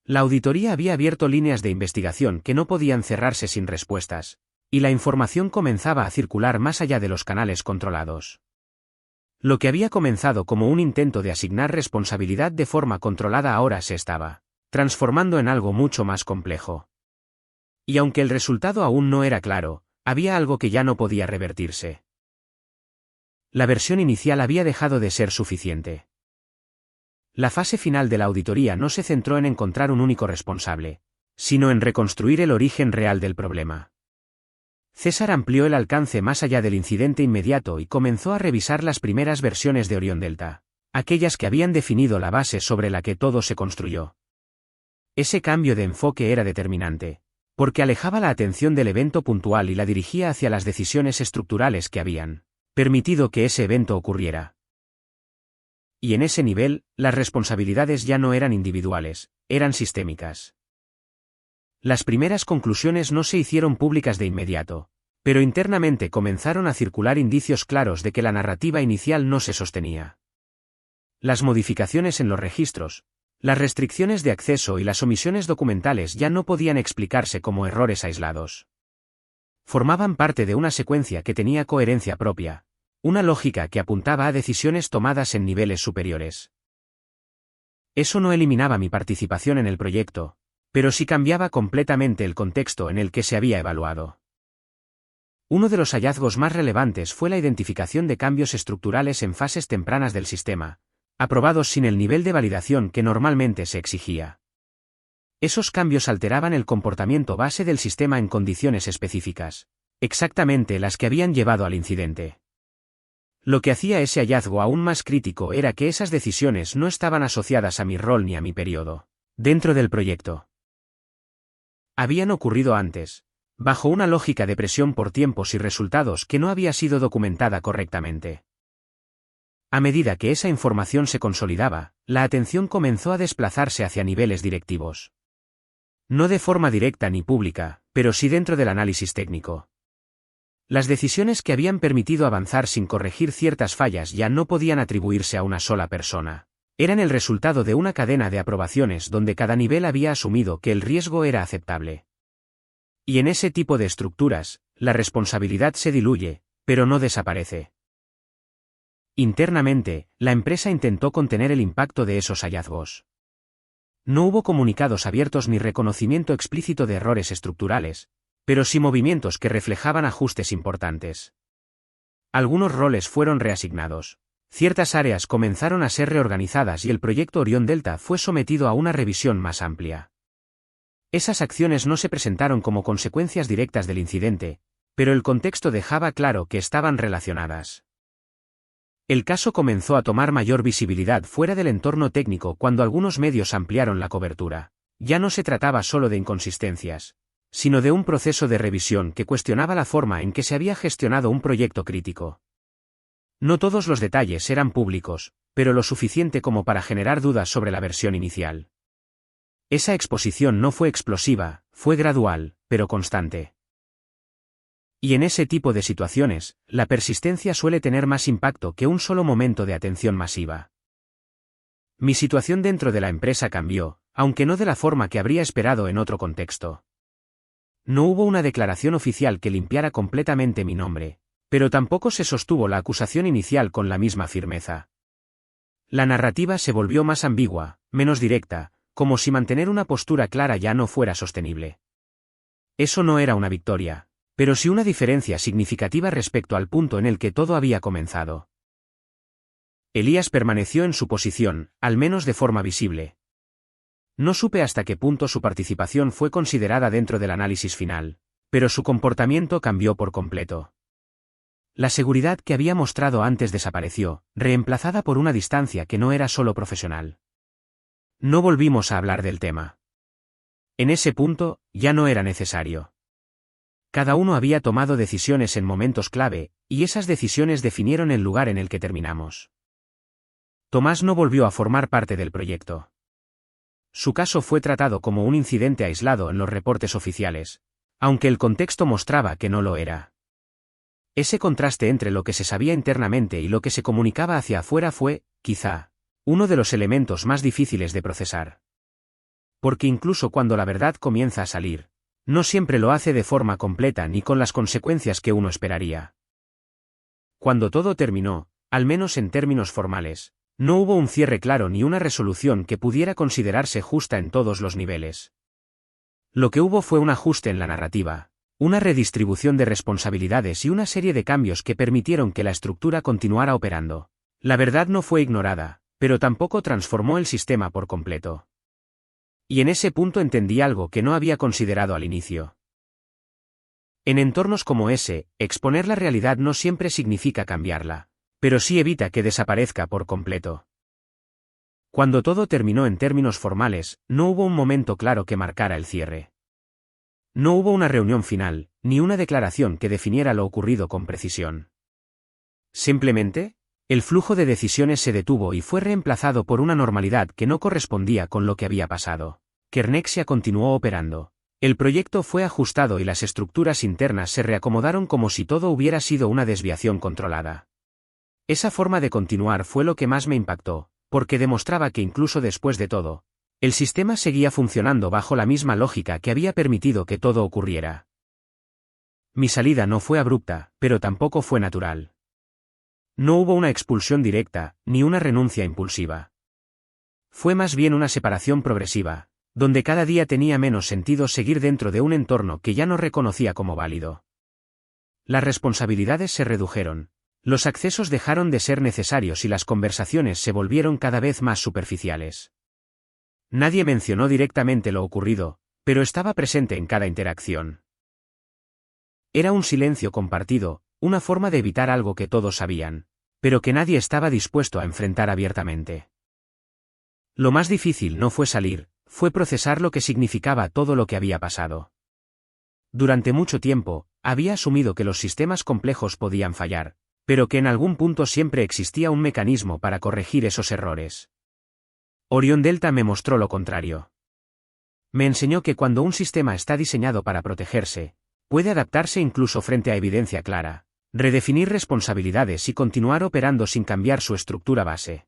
La auditoría había abierto líneas de investigación que no podían cerrarse sin respuestas, y la información comenzaba a circular más allá de los canales controlados. Lo que había comenzado como un intento de asignar responsabilidad de forma controlada ahora se estaba transformando en algo mucho más complejo. Y aunque el resultado aún no era claro, había algo que ya no podía revertirse. La versión inicial había dejado de ser suficiente. La fase final de la auditoría no se centró en encontrar un único responsable, sino en reconstruir el origen real del problema. César amplió el alcance más allá del incidente inmediato y comenzó a revisar las primeras versiones de Orión Delta, aquellas que habían definido la base sobre la que todo se construyó. Ese cambio de enfoque era determinante, porque alejaba la atención del evento puntual y la dirigía hacia las decisiones estructurales que habían permitido que ese evento ocurriera. Y en ese nivel, las responsabilidades ya no eran individuales, eran sistémicas. Las primeras conclusiones no se hicieron públicas de inmediato, pero internamente comenzaron a circular indicios claros de que la narrativa inicial no se sostenía. Las modificaciones en los registros, las restricciones de acceso y las omisiones documentales ya no podían explicarse como errores aislados. Formaban parte de una secuencia que tenía coherencia propia, una lógica que apuntaba a decisiones tomadas en niveles superiores. Eso no eliminaba mi participación en el proyecto, pero sí cambiaba completamente el contexto en el que se había evaluado. Uno de los hallazgos más relevantes fue la identificación de cambios estructurales en fases tempranas del sistema, aprobados sin el nivel de validación que normalmente se exigía. Esos cambios alteraban el comportamiento base del sistema en condiciones específicas, exactamente las que habían llevado al incidente. Lo que hacía ese hallazgo aún más crítico era que esas decisiones no estaban asociadas a mi rol ni a mi periodo dentro del proyecto. Habían ocurrido antes, bajo una lógica de presión por tiempos y resultados que no había sido documentada correctamente. A medida que esa información se consolidaba, la atención comenzó a desplazarse hacia niveles directivos. No de forma directa ni pública, pero sí dentro del análisis técnico. Las decisiones que habían permitido avanzar sin corregir ciertas fallas ya no podían atribuirse a una sola persona. Eran el resultado de una cadena de aprobaciones donde cada nivel había asumido que el riesgo era aceptable. Y en ese tipo de estructuras, la responsabilidad se diluye, pero no desaparece. Internamente, la empresa intentó contener el impacto de esos hallazgos. No hubo comunicados abiertos ni reconocimiento explícito de errores estructurales, pero sí movimientos que reflejaban ajustes importantes. Algunos roles fueron reasignados. Ciertas áreas comenzaron a ser reorganizadas y el proyecto Orión Delta fue sometido a una revisión más amplia. Esas acciones no se presentaron como consecuencias directas del incidente, pero el contexto dejaba claro que estaban relacionadas. El caso comenzó a tomar mayor visibilidad fuera del entorno técnico cuando algunos medios ampliaron la cobertura. Ya no se trataba solo de inconsistencias, sino de un proceso de revisión que cuestionaba la forma en que se había gestionado un proyecto crítico. No todos los detalles eran públicos, pero lo suficiente como para generar dudas sobre la versión inicial. Esa exposición no fue explosiva, fue gradual, pero constante. Y en ese tipo de situaciones, la persistencia suele tener más impacto que un solo momento de atención masiva. Mi situación dentro de la empresa cambió, aunque no de la forma que habría esperado en otro contexto. No hubo una declaración oficial que limpiara completamente mi nombre, pero tampoco se sostuvo la acusación inicial con la misma firmeza. La narrativa se volvió más ambigua, menos directa, como si mantener una postura clara ya no fuera sostenible. Eso no era una victoria, pero sí una diferencia significativa respecto al punto en el que todo había comenzado. Elías permaneció en su posición, al menos de forma visible. No supe hasta qué punto su participación fue considerada dentro del análisis final, pero su comportamiento cambió por completo. La seguridad que había mostrado antes desapareció, reemplazada por una distancia que no era solo profesional. No volvimos a hablar del tema. En ese punto, ya no era necesario. Cada uno había tomado decisiones en momentos clave, y esas decisiones definieron el lugar en el que terminamos. Tomás no volvió a formar parte del proyecto. Su caso fue tratado como un incidente aislado en los reportes oficiales, aunque el contexto mostraba que no lo era. Ese contraste entre lo que se sabía internamente y lo que se comunicaba hacia afuera fue, quizá, uno de los elementos más difíciles de procesar. Porque incluso cuando la verdad comienza a salir, no siempre lo hace de forma completa ni con las consecuencias que uno esperaría. Cuando todo terminó, al menos en términos formales, no hubo un cierre claro ni una resolución que pudiera considerarse justa en todos los niveles. Lo que hubo fue un ajuste en la narrativa, una redistribución de responsabilidades y una serie de cambios que permitieron que la estructura continuara operando. La verdad no fue ignorada, pero tampoco transformó el sistema por completo. Y en ese punto entendí algo que no había considerado al inicio. En entornos como ese, exponer la realidad no siempre significa cambiarla, pero sí evita que desaparezca por completo. Cuando todo terminó en términos formales, no hubo un momento claro que marcara el cierre. No hubo una reunión final, ni una declaración que definiera lo ocurrido con precisión. Simplemente, el flujo de decisiones se detuvo y fue reemplazado por una normalidad que no correspondía con lo que había pasado. Kernexia continuó operando. El proyecto fue ajustado y las estructuras internas se reacomodaron como si todo hubiera sido una desviación controlada. Esa forma de continuar fue lo que más me impactó, porque demostraba que incluso después de todo, el sistema seguía funcionando bajo la misma lógica que había permitido que todo ocurriera. Mi salida no fue abrupta, pero tampoco fue natural. No hubo una expulsión directa, ni una renuncia impulsiva. Fue más bien una separación progresiva, donde cada día tenía menos sentido seguir dentro de un entorno que ya no reconocía como válido. Las responsabilidades se redujeron, los accesos dejaron de ser necesarios y las conversaciones se volvieron cada vez más superficiales. Nadie mencionó directamente lo ocurrido, pero estaba presente en cada interacción. Era un silencio compartido, una forma de evitar algo que todos sabían, pero que nadie estaba dispuesto a enfrentar abiertamente. Lo más difícil no fue salir, fue procesar lo que significaba todo lo que había pasado. Durante mucho tiempo, había asumido que los sistemas complejos podían fallar, pero que en algún punto siempre existía un mecanismo para corregir esos errores. Orion Delta me mostró lo contrario. Me enseñó que cuando un sistema está diseñado para protegerse, puede adaptarse incluso frente a evidencia clara, redefinir responsabilidades y continuar operando sin cambiar su estructura base.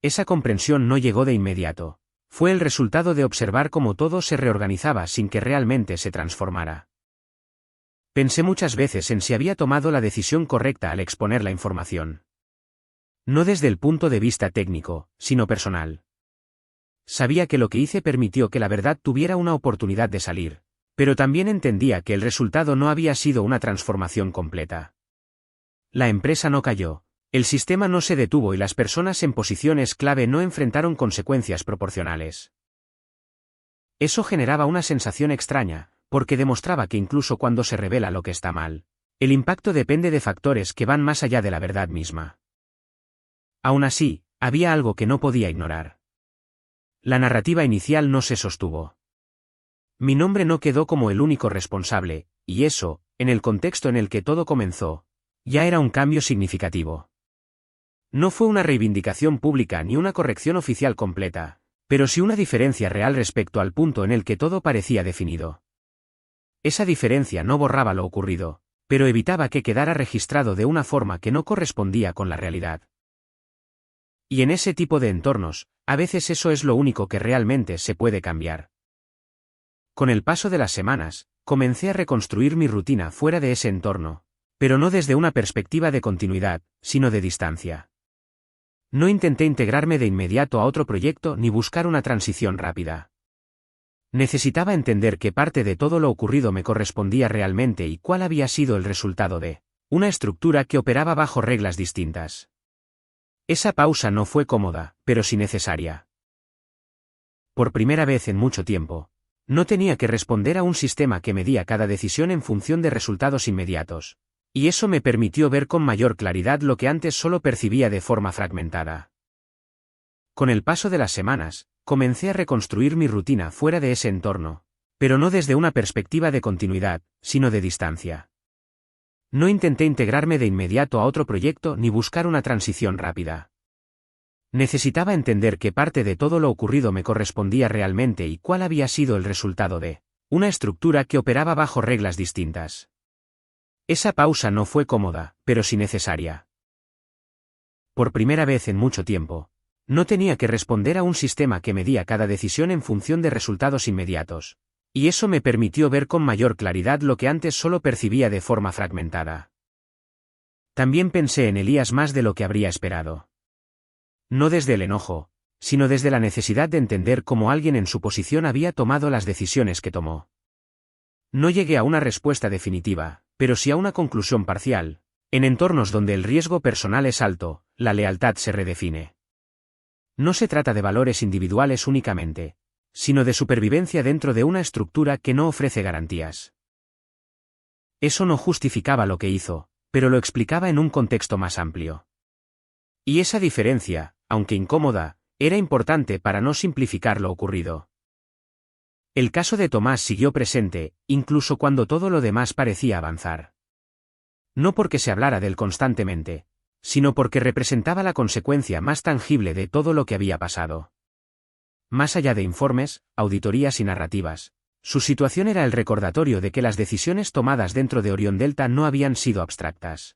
Esa comprensión no llegó de inmediato. Fue el resultado de observar cómo todo se reorganizaba sin que realmente se transformara. Pensé muchas veces en si había tomado la decisión correcta al exponer la información. No desde el punto de vista técnico, sino personal. Sabía que lo que hice permitió que la verdad tuviera una oportunidad de salir, pero también entendía que el resultado no había sido una transformación completa. La empresa no cayó. El sistema no se detuvo y las personas en posiciones clave no enfrentaron consecuencias proporcionales. Eso generaba una sensación extraña, porque demostraba que incluso cuando se revela lo que está mal, el impacto depende de factores que van más allá de la verdad misma. Aún así, había algo que no podía ignorar. La narrativa inicial no se sostuvo. Mi nombre no quedó como el único responsable, y eso, en el contexto en el que todo comenzó, ya era un cambio significativo. No fue una reivindicación pública ni una corrección oficial completa, pero sí una diferencia real respecto al punto en el que todo parecía definido. Esa diferencia no borraba lo ocurrido, pero evitaba que quedara registrado de una forma que no correspondía con la realidad. Y en ese tipo de entornos, a veces eso es lo único que realmente se puede cambiar. Con el paso de las semanas, comencé a reconstruir mi rutina fuera de ese entorno, pero no desde una perspectiva de continuidad, sino de distancia. No intenté integrarme de inmediato a otro proyecto ni buscar una transición rápida. Necesitaba entender qué parte de todo lo ocurrido me correspondía realmente y cuál había sido el resultado de una estructura que operaba bajo reglas distintas. Esa pausa no fue cómoda, pero sí necesaria. Por primera vez en mucho tiempo, no tenía que responder a un sistema que medía cada decisión en función de resultados inmediatos. Y eso me permitió ver con mayor claridad lo que antes solo percibía de forma fragmentada. Con el paso de las semanas, comencé a reconstruir mi rutina fuera de ese entorno, pero no desde una perspectiva de continuidad, sino de distancia. No intenté integrarme de inmediato a otro proyecto ni buscar una transición rápida. Necesitaba entender qué parte de todo lo ocurrido me correspondía realmente y cuál había sido el resultado de una estructura que operaba bajo reglas distintas. Esa pausa no fue cómoda, pero sí necesaria. Por primera vez en mucho tiempo, no tenía que responder a un sistema que medía cada decisión en función de resultados inmediatos, y eso me permitió ver con mayor claridad lo que antes solo percibía de forma fragmentada. También pensé en Elías más de lo que habría esperado. No desde el enojo, sino desde la necesidad de entender cómo alguien en su posición había tomado las decisiones que tomó. No llegué a una respuesta definitiva, pero sí a una conclusión parcial. En entornos donde el riesgo personal es alto, la lealtad se redefine. No se trata de valores individuales únicamente, sino de supervivencia dentro de una estructura que no ofrece garantías. Eso no justificaba lo que hizo, pero lo explicaba en un contexto más amplio. Y esa diferencia, aunque incómoda, era importante para no simplificar lo ocurrido. El caso de Tomás siguió presente, incluso cuando todo lo demás parecía avanzar. No porque se hablara de él constantemente, sino porque representaba la consecuencia más tangible de todo lo que había pasado. Más allá de informes, auditorías y narrativas, su situación era el recordatorio de que las decisiones tomadas dentro de Orion Delta no habían sido abstractas.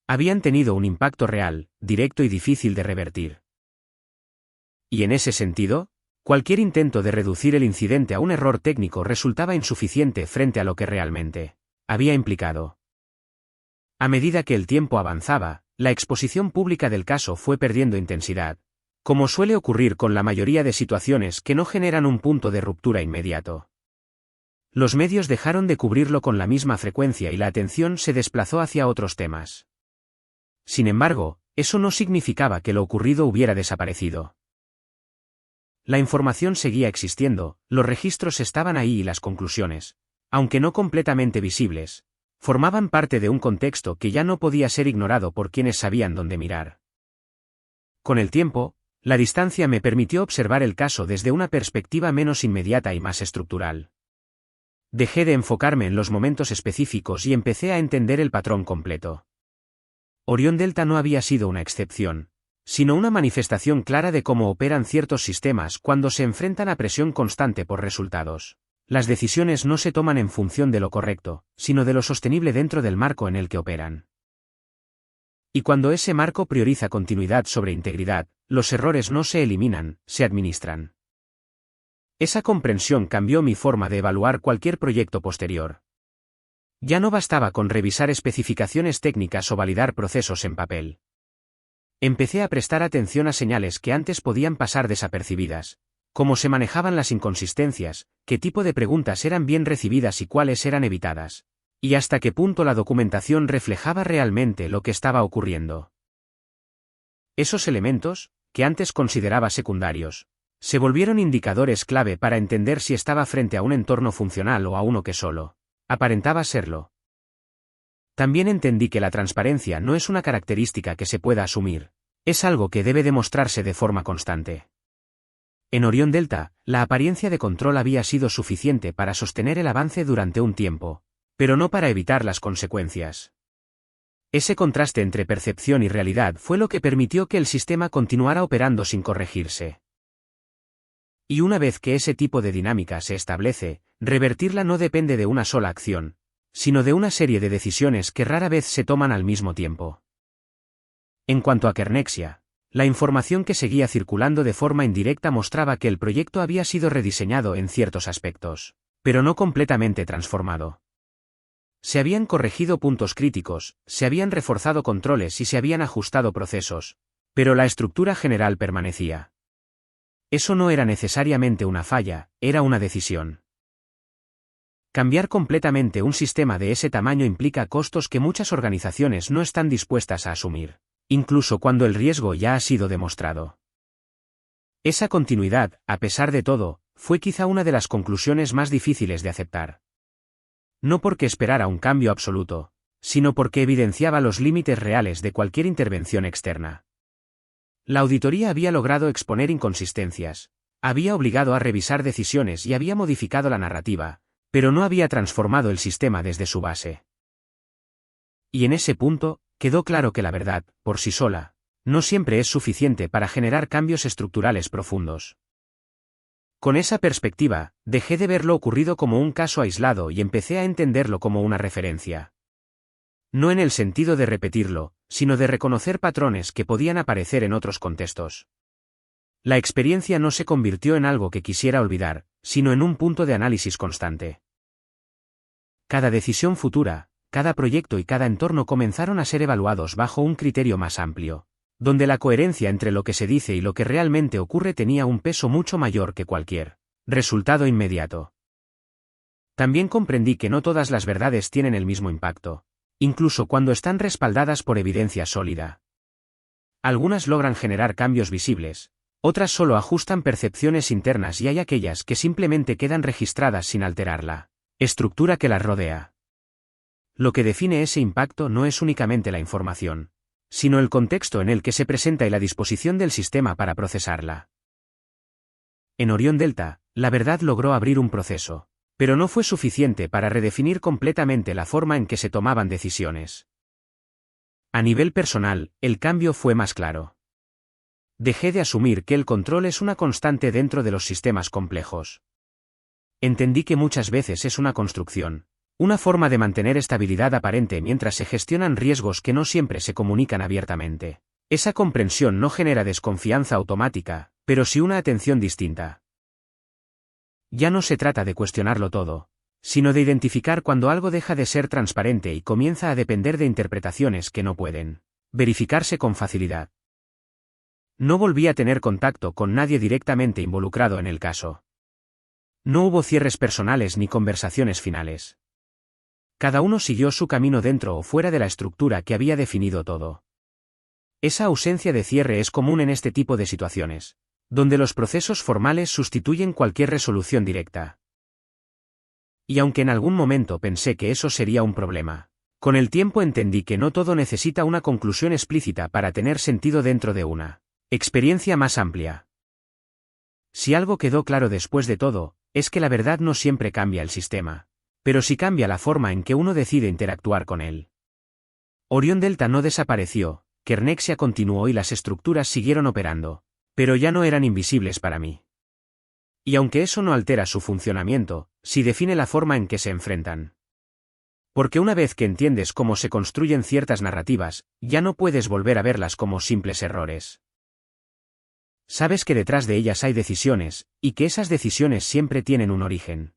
Habían tenido un impacto real, directo y difícil de revertir. Y en ese sentido, cualquier intento de reducir el incidente a un error técnico resultaba insuficiente frente a lo que realmente había implicado. A medida que el tiempo avanzaba, la exposición pública del caso fue perdiendo intensidad, como suele ocurrir con la mayoría de situaciones que no generan un punto de ruptura inmediato. Los medios dejaron de cubrirlo con la misma frecuencia y la atención se desplazó hacia otros temas. Sin embargo, eso no significaba que lo ocurrido hubiera desaparecido. La información seguía existiendo, los registros estaban ahí y las conclusiones, aunque no completamente visibles, formaban parte de un contexto que ya no podía ser ignorado por quienes sabían dónde mirar. Con el tiempo, la distancia me permitió observar el caso desde una perspectiva menos inmediata y más estructural. Dejé de enfocarme en los momentos específicos y empecé a entender el patrón completo. Orión Delta no había sido una excepción, sino una manifestación clara de cómo operan ciertos sistemas cuando se enfrentan a presión constante por resultados. Las decisiones no se toman en función de lo correcto, sino de lo sostenible dentro del marco en el que operan. Y cuando ese marco prioriza continuidad sobre integridad, los errores no se eliminan, se administran. Esa comprensión cambió mi forma de evaluar cualquier proyecto posterior. Ya no bastaba con revisar especificaciones técnicas o validar procesos en papel. Empecé a prestar atención a señales que antes podían pasar desapercibidas, cómo se manejaban las inconsistencias, qué tipo de preguntas eran bien recibidas y cuáles eran evitadas, y hasta qué punto la documentación reflejaba realmente lo que estaba ocurriendo. Esos elementos, que antes consideraba secundarios, se volvieron indicadores clave para entender si estaba frente a un entorno funcional o a uno que solo aparentaba serlo. También entendí que la transparencia no es una característica que se pueda asumir, es algo que debe demostrarse de forma constante. En Orión Delta, la apariencia de control había sido suficiente para sostener el avance durante un tiempo, pero no para evitar las consecuencias. Ese contraste entre percepción y realidad fue lo que permitió que el sistema continuara operando sin corregirse. Y una vez que ese tipo de dinámica se establece, revertirla no depende de una sola acción, sino de una serie de decisiones que rara vez se toman al mismo tiempo. En cuanto a Kernexia, la información que seguía circulando de forma indirecta mostraba que el proyecto había sido rediseñado en ciertos aspectos, pero no completamente transformado. Se habían corregido puntos críticos, se habían reforzado controles y se habían ajustado procesos, pero la estructura general permanecía. Eso no era necesariamente una falla, era una decisión. Cambiar completamente un sistema de ese tamaño implica costos que muchas organizaciones no están dispuestas a asumir, incluso cuando el riesgo ya ha sido demostrado. Esa continuidad, a pesar de todo, fue quizá una de las conclusiones más difíciles de aceptar. No porque esperara un cambio absoluto, sino porque evidenciaba los límites reales de cualquier intervención externa. La auditoría había logrado exponer inconsistencias, había obligado a revisar decisiones y había modificado la narrativa, pero no había transformado el sistema desde su base. Y en ese punto, quedó claro que la verdad, por sí sola, no siempre es suficiente para generar cambios estructurales profundos. Con esa perspectiva, dejé de ver lo ocurrido como un caso aislado y empecé a entenderlo como una referencia. No en el sentido de repetirlo, sino de reconocer patrones que podían aparecer en otros contextos. La experiencia no se convirtió en algo que quisiera olvidar, sino en un punto de análisis constante. Cada decisión futura, cada proyecto y cada entorno comenzaron a ser evaluados bajo un criterio más amplio, donde la coherencia entre lo que se dice y lo que realmente ocurre tenía un peso mucho mayor que cualquier resultado inmediato. También comprendí que no todas las verdades tienen el mismo impacto, incluso cuando están respaldadas por evidencia sólida. Algunas logran generar cambios visibles, otras solo ajustan percepciones internas y hay aquellas que simplemente quedan registradas sin alterar la estructura que las rodea. Lo que define ese impacto no es únicamente la información, sino el contexto en el que se presenta y la disposición del sistema para procesarla. En Orión Delta, la verdad logró abrir un proceso, pero no fue suficiente para redefinir completamente la forma en que se tomaban decisiones. A nivel personal, el cambio fue más claro. Dejé de asumir que el control es una constante dentro de los sistemas complejos. Entendí que muchas veces es una construcción, una forma de mantener estabilidad aparente mientras se gestionan riesgos que no siempre se comunican abiertamente. Esa comprensión no genera desconfianza automática, pero sí una atención distinta. Ya no se trata de cuestionarlo todo, sino de identificar cuando algo deja de ser transparente y comienza a depender de interpretaciones que no pueden verificarse con facilidad. No volví a tener contacto con nadie directamente involucrado en el caso. No hubo cierres personales ni conversaciones finales. Cada uno siguió su camino dentro o fuera de la estructura que había definido todo. Esa ausencia de cierre es común en este tipo de situaciones, donde los procesos formales sustituyen cualquier resolución directa. Y aunque en algún momento pensé que eso sería un problema, con el tiempo entendí que no todo necesita una conclusión explícita para tener sentido dentro de una experiencia más amplia. Si algo quedó claro después de todo, es que la verdad no siempre cambia el sistema, pero sí cambia la forma en que uno decide interactuar con él. Orión Delta no desapareció, Kernexia continuó y las estructuras siguieron operando, pero ya no eran invisibles para mí. Y aunque eso no altera su funcionamiento, sí define la forma en que se enfrentan. Porque una vez que entiendes cómo se construyen ciertas narrativas, ya no puedes volver a verlas como simples errores. Sabes que detrás de ellas hay decisiones, y que esas decisiones siempre tienen un origen.